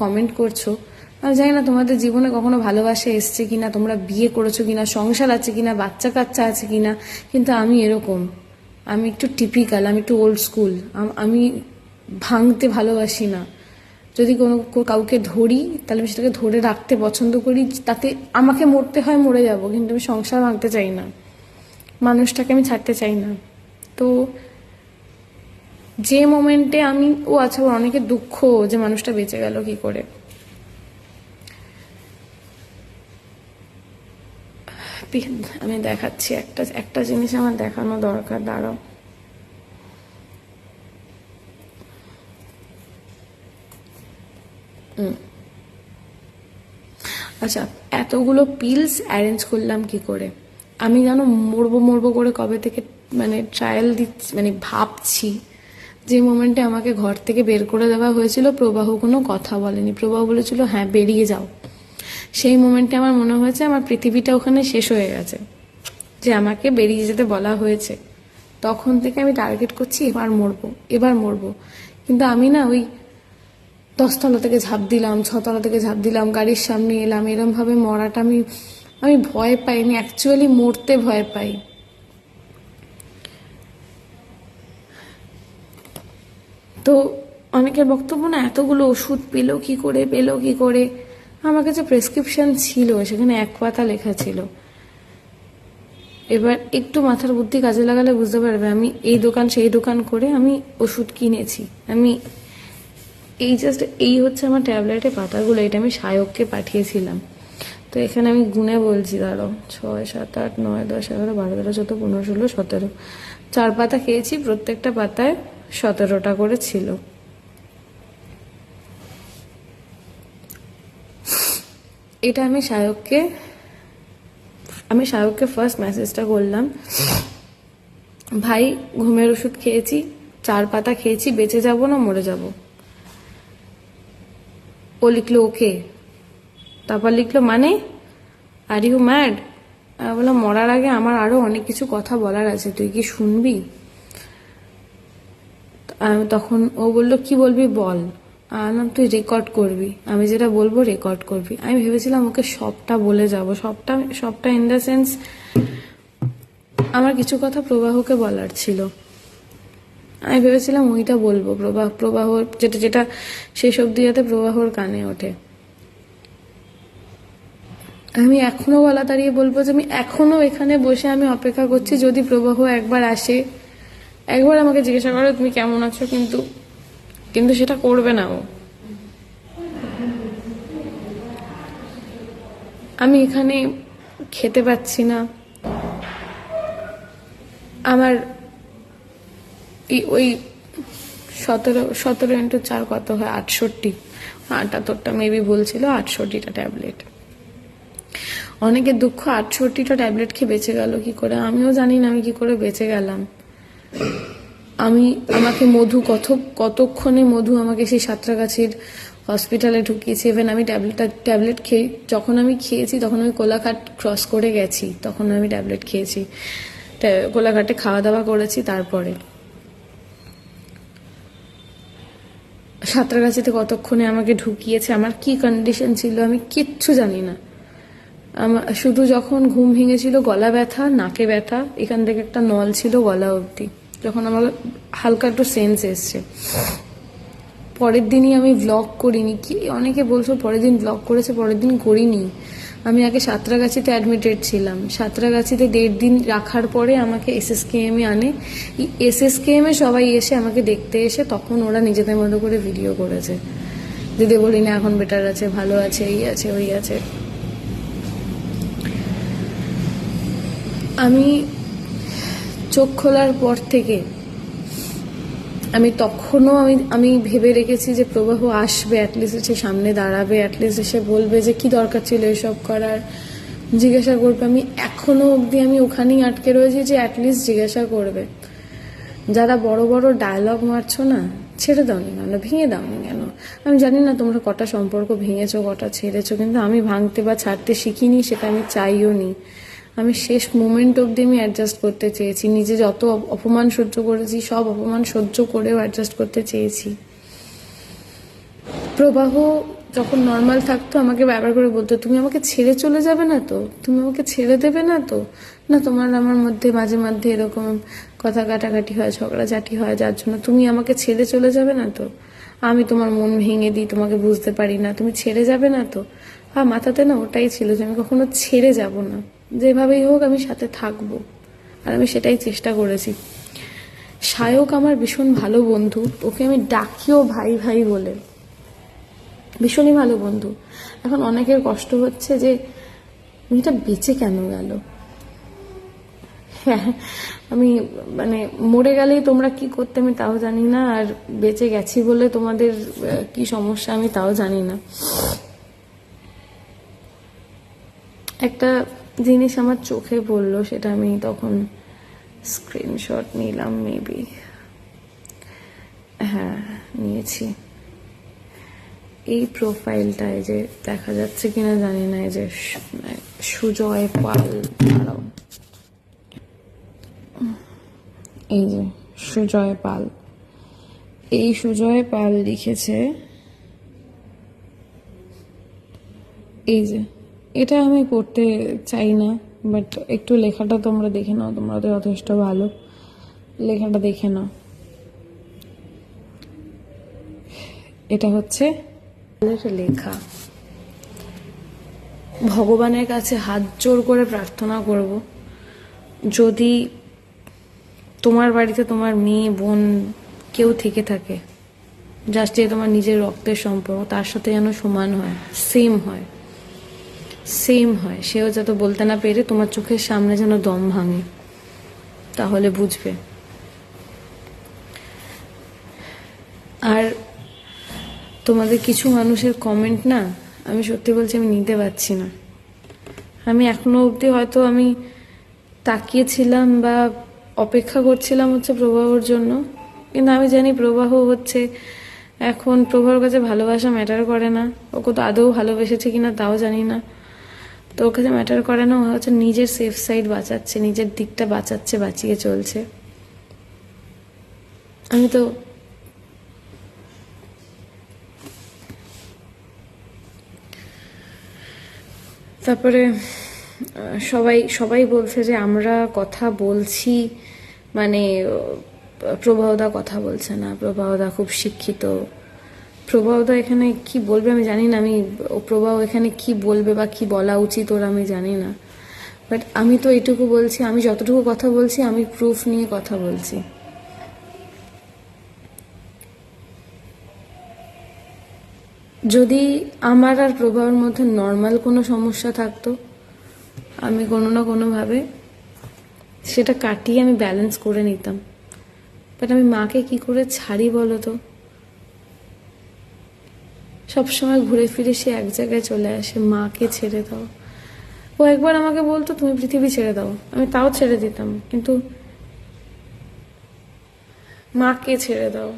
কমেন্ট করছো, আমি জানি না তোমাদের জীবনে কখনো ভালোবাসা এসছে কিনা, তোমরা বিয়ে করেছো কিনা, সংসার আছে কিনা, বাচ্চা কাচ্চা আছে কিনা, কিন্তু আমি এরকম, আমি একটু টিপিক্যাল, আমি একটু ওল্ড স্কুল। আমি ভাঙতে ভালোবাসি না। যদি কোনো কাউকে ধরি তাহলে আমি সেটাকে ধরে রাখতে পছন্দ করি, তাতে আমাকে মরতে হয় মরে যাব, কিন্তু আমি সংসার ভাঙতে চাই না, মানুষটাকে আমি ছাড়তে চাই না। তো যে মোমেন্টে আমি আচ্ছা, ওর অনেকে দুঃখ যে মানুষটা বেঁচে গেল কি করে। আমি দেখাচ্ছি একটা জিনিস আমার দেখানো দরকার, দাঁড়াও। আচ্ছা, এতগুলো পিলস অ্যারেঞ্জ করলাম কি করে? আমি যেন মরবো করে কবে থেকে মানে ট্রায়াল দিচ্ছি, মানে ভাবছি। যে মোমেন্টে আমাকে ঘর থেকে বের করে দেওয়া হয়েছিল, প্রবাহ কোনো কথা বলেনি, প্রবাহ বলেছিল হ্যাঁ বেরিয়ে যাও। সেই মোমেন্টে আমার মনে হয়েছে আমার পৃথিবীটা ওখানে শেষ হয়ে গেছে, যে আমাকে বেরিয়ে যেতে বলা হয়েছে। তখন থেকে আমি টার্গেট করছি এবার মরবো। কিন্তু আমি না ওই 10 তলা থেকে ঝাঁপ দিলাম, 6 তলা থেকে ঝাঁপ দিলাম, গাড়ির সামনে এলাম, এরম ভাবে মরাটা আমি ভয় পাই, আমি অ্যাকচুয়ালি মরতে ভয় পাই। তো অনেকের বক্তব্য না এতগুলো ওষুধ পেলো কি করে। আমার কাছে প্রেসক্রিপশন ছিল, সেখানে 1 পাতা লেখা ছিল। এবার একটু মাথার বুদ্ধি কাজে লাগালে বুঝতে পারবে আমি এই দোকান সেই দোকান করে আমি ওষুধ কিনেছি। আমি এই হচ্ছে আমার ট্যাবলেটের পাতাগুলো, এটা আমি সায়ককে পাঠিয়েছিলাম। তো এখানে আমি গুনে বলছি, দাঁড়াও, 6, 7, 8, 9, 10, 11, 12, 13, 14, 15, 16, 17, 4 পাতা খেয়েছি, প্রত্যেকটা পাতায় 17টা করে ছিল। এটা আমি সায়ককে ফার্স্ট মেসেজটা করলাম, ভাই ঘুমের ওষুধ খেয়েছি, 4 পাতা খেয়েছি, বেঁচে যাব না মরে যাব। ও লিখলো ওকে, তারপর লিখলো মানে আর ইউ ম্যাড? বললাম মরার আগে আমার আরো অনেক কিছু কথা বলার আছে, তুই কি শুনবি? তখন ও বললো কি বলবি বল। আনলাম তুই রেকর্ড করবি, আমি যেটা বলবো রেকর্ড করবি। আমি ভেবেছিলাম ওকে সবটা বলে যাব, সবটা ইন দ্য সেন্স আমার কিছু কথা প্রবাহকে বলার ছিল। আমি ভেবেছিলাম ওইটা বলবো, প্রবাহ যেটা শেষ অব্দি যাতে প্রবাহর কানে ওঠে। আমি এখনো গলা দাঁড়িয়ে বলবো যে আমি এখনো এখানে বসে আমি অপেক্ষা করছি, যদি প্রবাহ একবার আসে, একবার আমাকে জিজ্ঞাসা করো তুমি কেমন আছো, কিন্তু সেটা করবে না ও। আমি এখানে খেতে পাচ্ছি না, আমার ওই 17 ইন্টু 4 কত হয়, 68, 78টা মেবি বলছিল, 68টা ট্যাবলেট। অনেকের দুঃখ 68টা ট্যাবলেট খেয়ে বেঁচে গেল কি করে, আমিও জানি না আমি কি করে বেঁচে গেলাম। আমাকে মধু কতক্ষণে মধু আমাকে সেই সাঁতরাগাছির হসপিটালে ঢুকিয়েছে। ইভেন আমি ট্যাবলেট যখন আমি খেয়েছি তখন আমি কোলাঘাট ক্রস করে গেছি, তখন আমি ট্যাবলেট খেয়েছি, কোলাঘাটে খাওয়া দাওয়া করেছি। তারপরে সাঁতরাগাছিতে কতক্ষণে আমাকে ঢুকিয়েছে, আমার কি কন্ডিশন ছিল আমি কিচ্ছু জানি না। আমার শুধু যখন ঘুম ভেঙেছিল, গলা ব্যথা, নাকে ব্যথা, এখান থেকে একটা নল ছিল গলা অবধি, যখন আমার হালকা একটু সেন্স এসছে। পরের দিনই আমি ব্লগ করিনি, কি অনেকে বলছো পরের দিন ব্লগ করেছে, পরের দিন করিনি। আমি আগে সাঁতরাগাছিতে অ্যাডমিটেড ছিলাম, সাঁতরাগাছিতে 1.5 দিন রাখার পরে আমাকে SSKM এ আনে। SSKM এ সবাই এসে আমাকে দেখতে এসে তখন ওরা নিজেদের মতো করে ভিডিও করেছে, দিদি বলি না এখন বেটার আছে, ভালো আছে, এই আছে ওই আছে। আমি চোখ খোলার পর থেকে আমি তখনও আমি ভেবে রেখেছি যে প্রবাহ আসবে, অ্যাটলিস্ট এসে সামনে দাঁড়াবে, অ্যাটলিস্ট এসে বলবে যে কি দরকার ছিল এসব করার, জিজ্ঞাসা করবে। আমি এখনো অবধি আমি ওখানেই আটকে রয়েছি যে অ্যাটলিস্ট জিজ্ঞাসা করবে। যারা বড় বড় ডায়লগ মারছো না, ছেড়ে দাওনি কেন, ভেঙে দাওনি কেন? আমি জানি না তোমরা কটা সম্পর্ক ভেঙেছো, কটা ছেড়েছো, কিন্তু আমি ভাঙতে বা ছাড়তে শিখিনি, সেটা আমি চাইও নি। আমি শেষ মোমেন্ট অবধি আমি অ্যাডজাস্ট করতে চেয়েছি। নিজে যত অপমান সহ্য করেছি, সব অপমান সহ্য করেও অ্যাডজাস্ট করতে চেয়েছি। প্রবাহ যখন নর্মাল থাকতো আমাকে বারবার করে বলতো, তুমি আমাকে ছেড়ে চলে যাবে না তো, তুমি আমাকে ছেড়ে দেবে না তো? না, তোমার আমার মধ্যে মাঝে মাঝে এরকম কথা কাটাকাটি হয়, ঝগড়াঝাটি হয়, যার জন্য তুমি আমাকে ছেড়ে চলে যাবে না তো? আমি তোমার মন ভেঙে দিই, তোমাকে বুঝতে পারি না, তুমি ছেড়ে যাবে না তো? আর মাথাতে না ওটাই ছিল যে আমি কখনো ছেড়ে যাব না, যেভাবেই হোক আমি সাথে থাকবো। আর আমি সেটাই চেষ্টা করেছি। সায়ক আমার ভীষণ ভালো বন্ধু, ওকে আমি ডাকিও ভাই ভাই বলে, ভীষণই ভালো বন্ধু। এখন অনেকের কষ্ট হচ্ছে যে মেয়েটা বেঁচে কেন গেল। হ্যাঁ, আমি মানে মরে গেলেই তোমরা কি করতে আমি তাও জানি না, আর বেঁচে গেছি বলে তোমাদের কি সমস্যা আমি তাও জানি না। একটা জিনিস আমার চোখে পড়লো, সেটা আমি তখন স্ক্রিনশট নিলাম, মেবি হ্যাঁ নিয়েছি। এই প্রোফাইলটায় যে দেখা যাচ্ছে কিনা জানি না, এই যে সুজয় পাল, দাঁড়াও, এই যে সুজয় পাল, এই সুজয় পাল লিখেছে, এই যে এটা আমি পড়তে চাই না, বাট একটু লেখাটা তোমরা দেখে নাও, তোমরা তো যথেষ্ট ভালো, লেখাটা দেখে নাও। এটা হচ্ছে লেখা। ভগবানের কাছে হাত জোর করে প্রার্থনা করব, যদি তোমার বাড়িতে তোমার মেয়ে বোন কেউ থেকে থাকে, জাস্ট যে তোমার নিজের রক্তের সম্পর্ক, তার সাথে যেন সমান হয়, সেম হয়, সেম হয়, সেও যত বলতে না পেরে তোমার চোখের সামনে যেন দম ভাঙে, তাহলে বুঝবে। আর তোমাদের কিছু মানুষের কমেন্ট না, আমি সত্যি বলছি আমি নিতে পারছি না। আমি এখনো অবধি হয়তো আমি তাকিয়েছিলাম বা অপেক্ষা করছিলাম হচ্ছে প্রবাহর জন্য, কিন্তু আমি জানি প্রবাহ হচ্ছে এখন প্রবাহর কাছে ভালোবাসা ম্যাটার করে না, ওকে তো আদৌ ভালোবেসেছে কিনা তাও জানি না, তো ওর কাছে ম্যাটার করে না, ও হচ্ছে নিজের সেফ সাইড বাঁচাচ্ছে, নিজের দিকটা বাঁচাচ্ছে, বাঁচিয়ে চলছে। আমি তো তারপরে সবাই সবাই বলছে যে আমরা কথা বলছি, মানে প্রবাহদা কথা বলছে না, প্রবাহদা খুব শিক্ষিত, প্রবাহদা এখানে কি বলবে আমি জানি না, আমি প্রবাহ এখানে কি বলবে বা কি বলা উচিত ওর আমি জানি না, বাট আমি তো এটুকু বলছি, আমি যতটুকু কথা বলছি আমি প্রুফ নিয়ে কথা বলছি। যদি আমার আর প্রবাহের মধ্যে নর্মাল কোনো সমস্যা থাকতো, আমি কোনো না কোনোভাবে সেটা কাটিয়ে আমি ব্যালেন্স করে নিতাম, বাট আমি মাকে কি করে ছাড়ি বলো তো? সবসময় ঘুরে ফিরে সে এক জায়গায় চলে আসে, মাকে ছেড়ে দাও। ও একবার আমাকে বলতো তুমি পৃথিবী ছেড়ে দাও, আমি তাও ছেড়ে দিতাম, কিন্তু মাকে ছেড়ে দাও।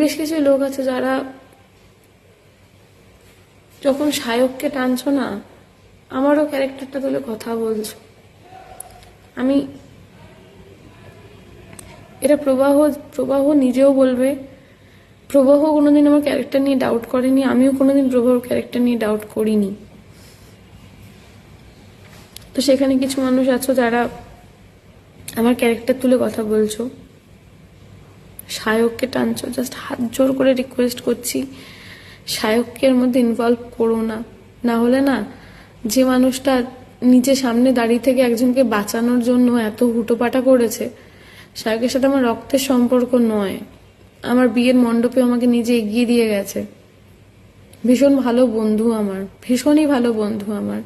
বেশ কিছু লোক আছে যারা যখন সায়ককে টানছো না, আমারও ক্যারেক্টারটা তুলে কথা বলছো। আমি এটা প্রবাহ নিজেও বলবে, প্রবাহ কোনোদিন আমার ক্যারেক্টার নিয়ে ডাউট করেনি, আমিও কোনোদিন প্রবাহর ক্যারেক্টার নিয়ে ডাউট করিনি। তো সেখানে কিছু মানুষ আছো যারা আমার ক্যারেক্টার তুলে কথা বলছো, সায়ককে টানছো, জাস্ট হাত জোর করে রিকোয়েস্ট করছি সায়ককে এর মধ্যে ইনভলভ করো না। না হলে না, যে মানুষটা নিজের সামনে দাঁড়িয়ে থেকে একজনকে বাঁচানোর জন্য এত হুটোপাটা করেছে, সায়কের সাথে আমার রক্তের সম্পর্ক নয়, আমার বিয়ের মণ্ডপে আমাকে নিজে এগিয়ে দিয়ে গেছে, ভীষণ ভালো বন্ধু আমার, ভীষণই ভালো বন্ধু আমার।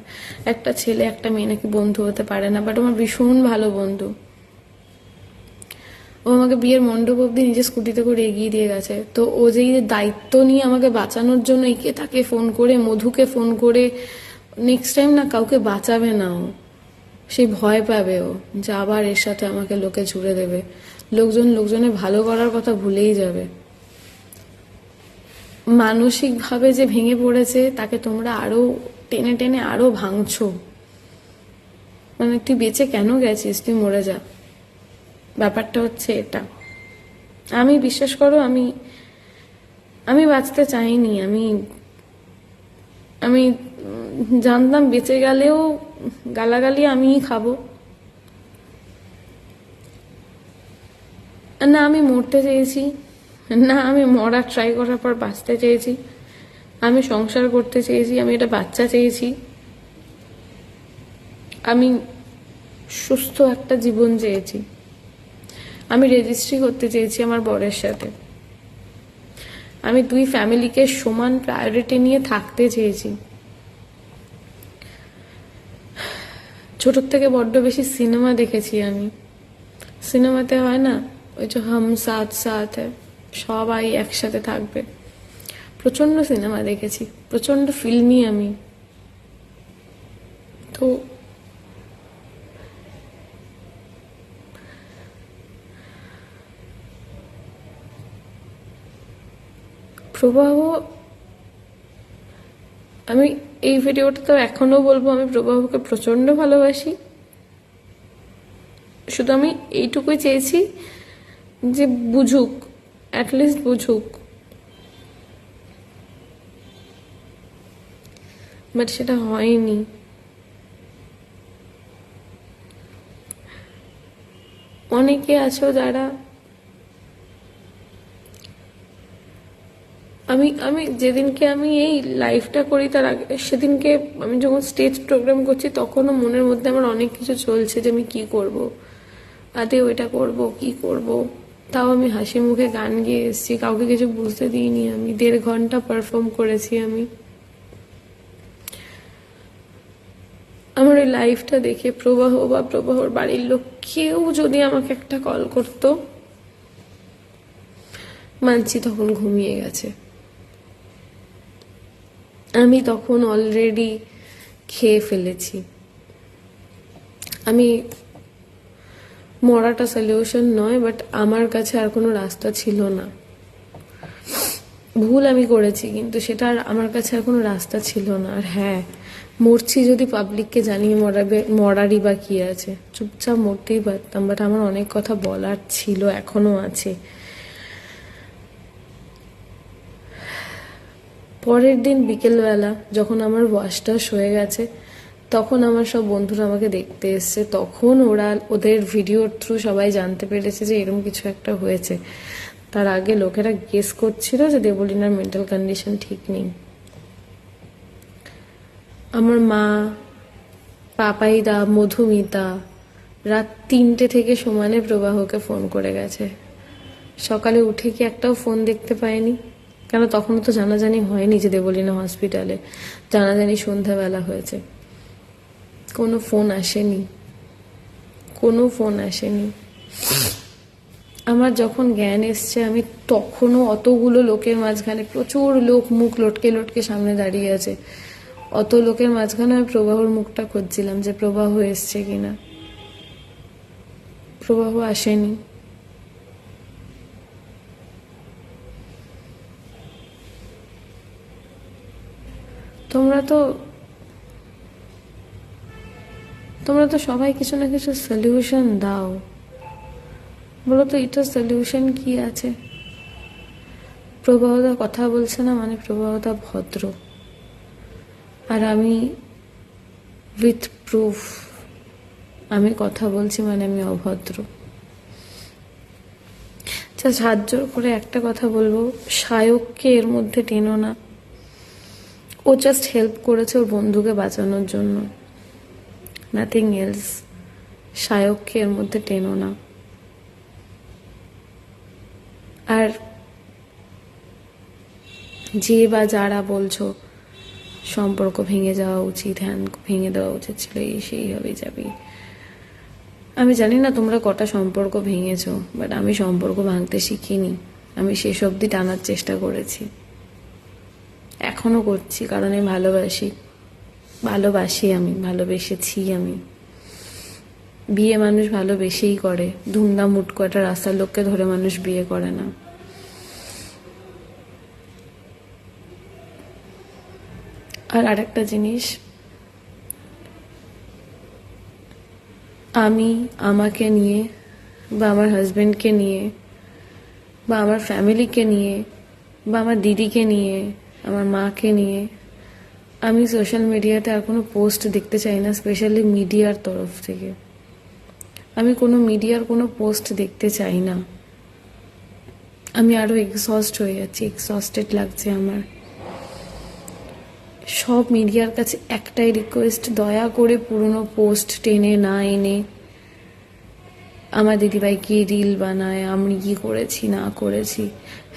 একটা ছেলে একটা মেয়ে নাকি বন্ধু হতে পারে না, বাট আমার ভীষণ ভালো বন্ধু। ও আমাকে বিয়ের মণ্ডপ অব্দি নিজের স্কুটিতে করে এগিয়ে দিয়ে গেছে। তো ও যে এই দায়িত্ব নিয়ে আমাকে বাঁচানোর জন্য একে তাকে ফোন করে, মধুকে ফোন করে, নেক্সট টাইম না কাউকে বাঁচাবে না ও, সেই ভয় পাবে ও যে আবার এর সাথে আমাকে লোকে জুড়ে দেবে, লোকজনের ভালো করার কথা ভুলেই যাবে। মানসিকভাবে যে ভেঙে পড়েছে তাকে তোমরা আরো টেনে টেনে আরো ভাঙছো। মানে তুই বেঁচে কেন গেছিস, তুই মরে যা। ব্যাপারটা হচ্ছে এটা। আমি বিশ্বাস করো, আমি বাঁচতে চাইনি। আমি জানতাম বেঁচে গেলেও গালাগালি আমিই খাবো। না আমি মরতে চেয়েছি, না আমি মরার ট্রাই করার পর বাঁচতে চেয়েছি, আমি সংসার করতে চেয়েছি, আমি একটা বাচ্চা চেয়েছি, আমি সুস্থ একটা জীবন চেয়েছি, আমি রেজিস্ট্রি করতে চেয়েছি আমার বরের সাথে, আমি দুই ফ্যামিলিকে সমান প্রায়োরিটি নিয়ে থাকতে চেয়েছি। ছোটোর থেকে বড্ড বেশি সিনেমা দেখেছি আমি। সিনেমাতে হয় না ওই যে হাম সাথ সাথ হ্যায়, সবাই একসাথে থাকবে, প্রচন্ড সিনেমা দেখেছি, প্রচন্ড ফিল্মি আমি। তো প্রবাহ, আমি এই ভিডিওটা তো এখনো বলবো আমি প্রবাহকে প্রচন্ড ভালোবাসি। শুধু আমি এইটুকুই চেয়েছি যে বুঝুক, অ্যাটলিস্ট বুঝুক, বাট সেটা হয়নি। অনেকে আছো যারা, আমি যেদিনকে আমি এই লাইফটা করি তার আগে, সেদিনকে আমি যখন স্টেজ প্রোগ্রাম করছি তখনও মনের মধ্যে আমার অনেক কিছু চলছে যে আমি কি করব, আদে ওইটা করব কি করব। তাও আমি হাসি মুখে গান গেয়ে এসেছি, কাউকে কিছু বুঝতে দিইনি। আমি 1.5 ঘন্টা পারফর্ম করেছি। আমার ওই লাইফটা দেখে প্রবাহ বা প্রবাহর বাড়ির লোক কেউ যদি আমাকে একটা কল করতো, মানছি তখন ঘুমিয়ে গেছে, আমি তখন অলরেডি খেয়ে ফেলেছি। আমি মরাটা সলিউশন নয়, বাট আমার কাছে আর কোনো রাস্তা ছিল না। ভুল আমি করেছি, কিন্তু সেটা আর আমার কাছে আর কোনো রাস্তা ছিল না। আর হ্যাঁ, মরছি যদি পাবলিককে জানিয়ে মরারই বা কি আছে, চুপচাপ মরতেই পারতাম, বাট আমার অনেক কথা বলার ছিল, এখনো আছে। পরের দিন বিকেলবেলা যখন আমার ওয়াশটা হয়ে গেছে, তখন আমার সব বন্ধুরা আমাকে দেখতে এসছে। তখন ওদের ভিডিওর থ্রু সবাই জানতে পেরেছে যে এরকম কিছু একটা হয়েছে। তার আগে লোকেরা গেস করছিল যে দেবলীনার মেন্টাল কন্ডিশন ঠিক নেই। আমার মা, পাপাইদা, মধুমিতা রাত 3টে থেকে সমানে প্রবাহকে ফোন করে গেছে। সকালে উঠে কি একটাও ফোন দেখতে পায়নি, কেন তখনও তো জানাজানি হয়নি যে দেবলীনা হসপিটালে, জানাজানি সন্ধ্যাবেলা হয়েছে। কোনো ফোন আসেনি, কোনো ফোন আসেনি। আমার যখন জ্ঞান এসছে আমি তখনও অতগুলো লোকের মাঝখানে, প্রচুর লোক মুখ লটকে লটকে সামনে দাঁড়িয়ে আছে, অত লোকের মাঝখানে আমি প্রবাহর মুখটা খুঁজছিলাম যে প্রবাহ এসছে কিনা। প্রবাহ আসেনি। তোমরা তো সবাই কিছু না কিছু সলিউশন দাও, বলো তো এটা সলিউশন কি আছে? প্রবাহদা কথা বলছে না মানে প্রবাহদা ভদ্র, আর আমি উইথ প্রুফ আমি কথা বলছি মানে আমি অভদ্র। জাস্ট হাত জোর করে একটা কথা বলবো, সায়ককে এর মধ্যে টেনো না। ও জাস্ট হেল্প করেছে ওর বন্ধুকে বাঁচানোর জন্য, নাথিং এলস। সায়ককে এর মধ্যে টেনো না। আর যে বা যারা বলছো সম্পর্ক ভেঙে যাওয়া উচিত, ভেঙে দেওয়া উচিত ছিল, এই সেই হবে যাবে, আমি জানি না তোমরা কটা সম্পর্ক ভেঙেছো, বাট আমি সম্পর্ক ভাঙতে শিখিনি। আমি শেষ অবধি টানার চেষ্টা করেছি, এখনো করছি, কারণ আমি ভালোবাসি, আমি ভালোবেসেছি। আমি বিয়ে মানুষ ভালোবেসেই করে, ধুমধাম উট কটা রাস্তার লোককে ধরে মানুষ বিয়ে করে না। আর আরেকটা জিনিস, আমি আমাকে নিয়ে বা আমার হাজবেন্ডকে নিয়ে বা আমার ফ্যামিলিকে নিয়ে বা আমার দিদিকে নিয়ে, আমার মাকে নিয়ে আমি সোশ্যাল মিডিয়াতে আর কোনো পোস্ট দেখতে চাই না, স্পেশালি মিডিয়ার তরফ থেকে। আমি কোনো মিডিয়ার কোনো পোস্ট দেখতে চাই না। আমি আরও এক্সস্ট হয়ে যাচ্ছি, এক্সস্টেড লাগছে আমার। সব মিডিয়ার কাছে একটাই রিকোয়েস্ট, দয়া করে পুরনো পোস্ট টেনে না এনে আমার দিদিভাই কি রিল বানায়, আমি কি করেছি না করেছি।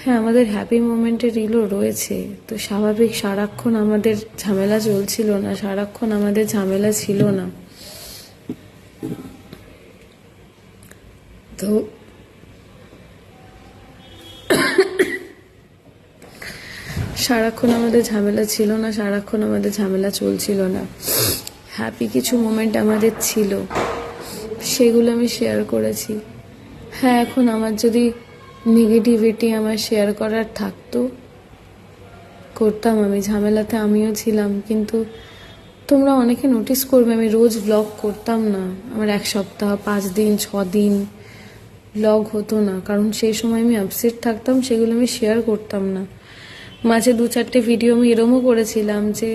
হ্যাঁ, আমাদের হ্যাপি মোমেন্টের রিলও রয়েছে, তো স্বাভাবিক সারাক্ষণ আমাদের ঝামেলা চলছিল না, সারাক্ষণ আমাদের ঝামেলা ছিল না। তো সারাক্ষণ আমাদের ঝামেলা ছিল না, সারাক্ষণ আমাদের ঝামেলা চলছিল না। হ্যাপি কিছু মোমেন্ট আমাদের ছিল, সেগুলো আমি শেয়ার করেছি। হ্যাঁ, এখন আমার যদি নেগেটিভিটি আমার শেয়ার করার থাকতো, করতাম, আমি ঝামেলাতে আমিও ছিলাম। কিন্তু তোমরা অনেকে নোটিস করবে আমি রোজ ব্লগ করতাম না, আমার 1 সপ্তাহ 5 দিন 6 দিন ব্লগ হতো না, কারণ সেই সময় আমি আপসেট থাকতাম, সেগুলো আমি শেয়ার করতাম না। মাঝে 2-4টে ভিডিও আমি এরমও করেছিলাম যে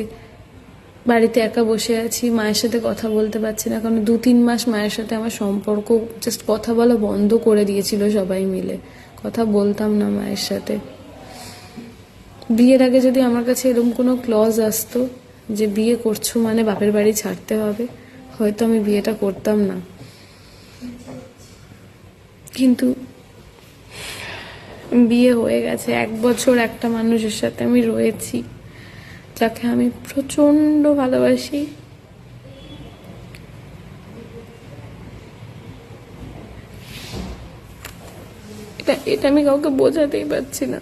বাড়িতে একা বসে আছি, মায়ের সাথে কথা বলতে পারছি না, কারণ 2-3 মাস মায়ের সাথে আমার সম্পর্ক জাস্ট কথা বলা বন্ধ করে দিয়েছিল, সবাই মিলে কথা বলতাম না মায়ের সাথে। বিয়ের আগে যদি আমার কাছে এরকম কোনো ক্লজ আসতো যে বিয়ে করছো মানে বাপের বাড়ি ছাড়তে হবে, হয়তো আমি বিয়েটা করতাম না। কিন্তু বিয়ে হয়ে গেছে, 1 বছর একটা মানুষের সাথে আমি রয়েছি, যাকে আমি প্রচন্ড ভালোবাসি। এটা আমি কাউকে বোঝাতেই পারছি না।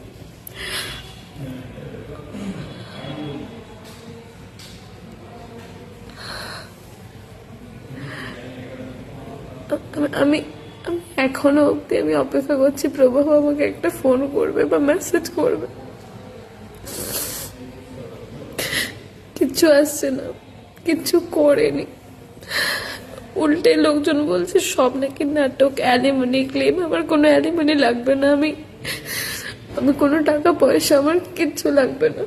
আমি এখনো অব্দি আমি অপেক্ষা করছি প্রভা আমাকে একটা ফোন করবে বা মেসেজ করবে, কিচ্ছু আসছে না, কিচ্ছু করেনি। উল্টে লোকজন বলছে সব নাকি নাটক, অ্যালিমনি ক্লেম। আমার কোনো অ্যালিমনি লাগবে না, আমি কোনো টাকা পয়সা আমার কিচ্ছু লাগবে না।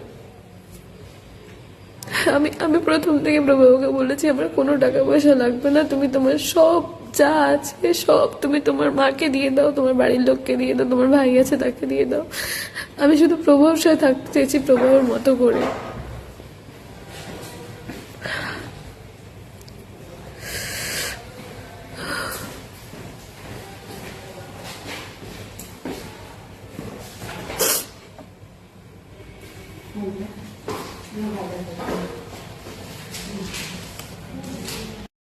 আমি প্রথম থেকে প্রভাবকে বলেছি আমার কোনো টাকা পয়সা লাগবে না, তুমি তোমার সব যা আছে সব তুমি তোমার মাকে দিয়ে দাও, তোমার বাড়ির লোককে দিয়ে দাও, তোমার ভাই আছে তাকে দিয়ে দাও। আমি শুধু প্রভাবের সাথে থাকতে চেয়েছি, প্রভাবের মতো করে। No,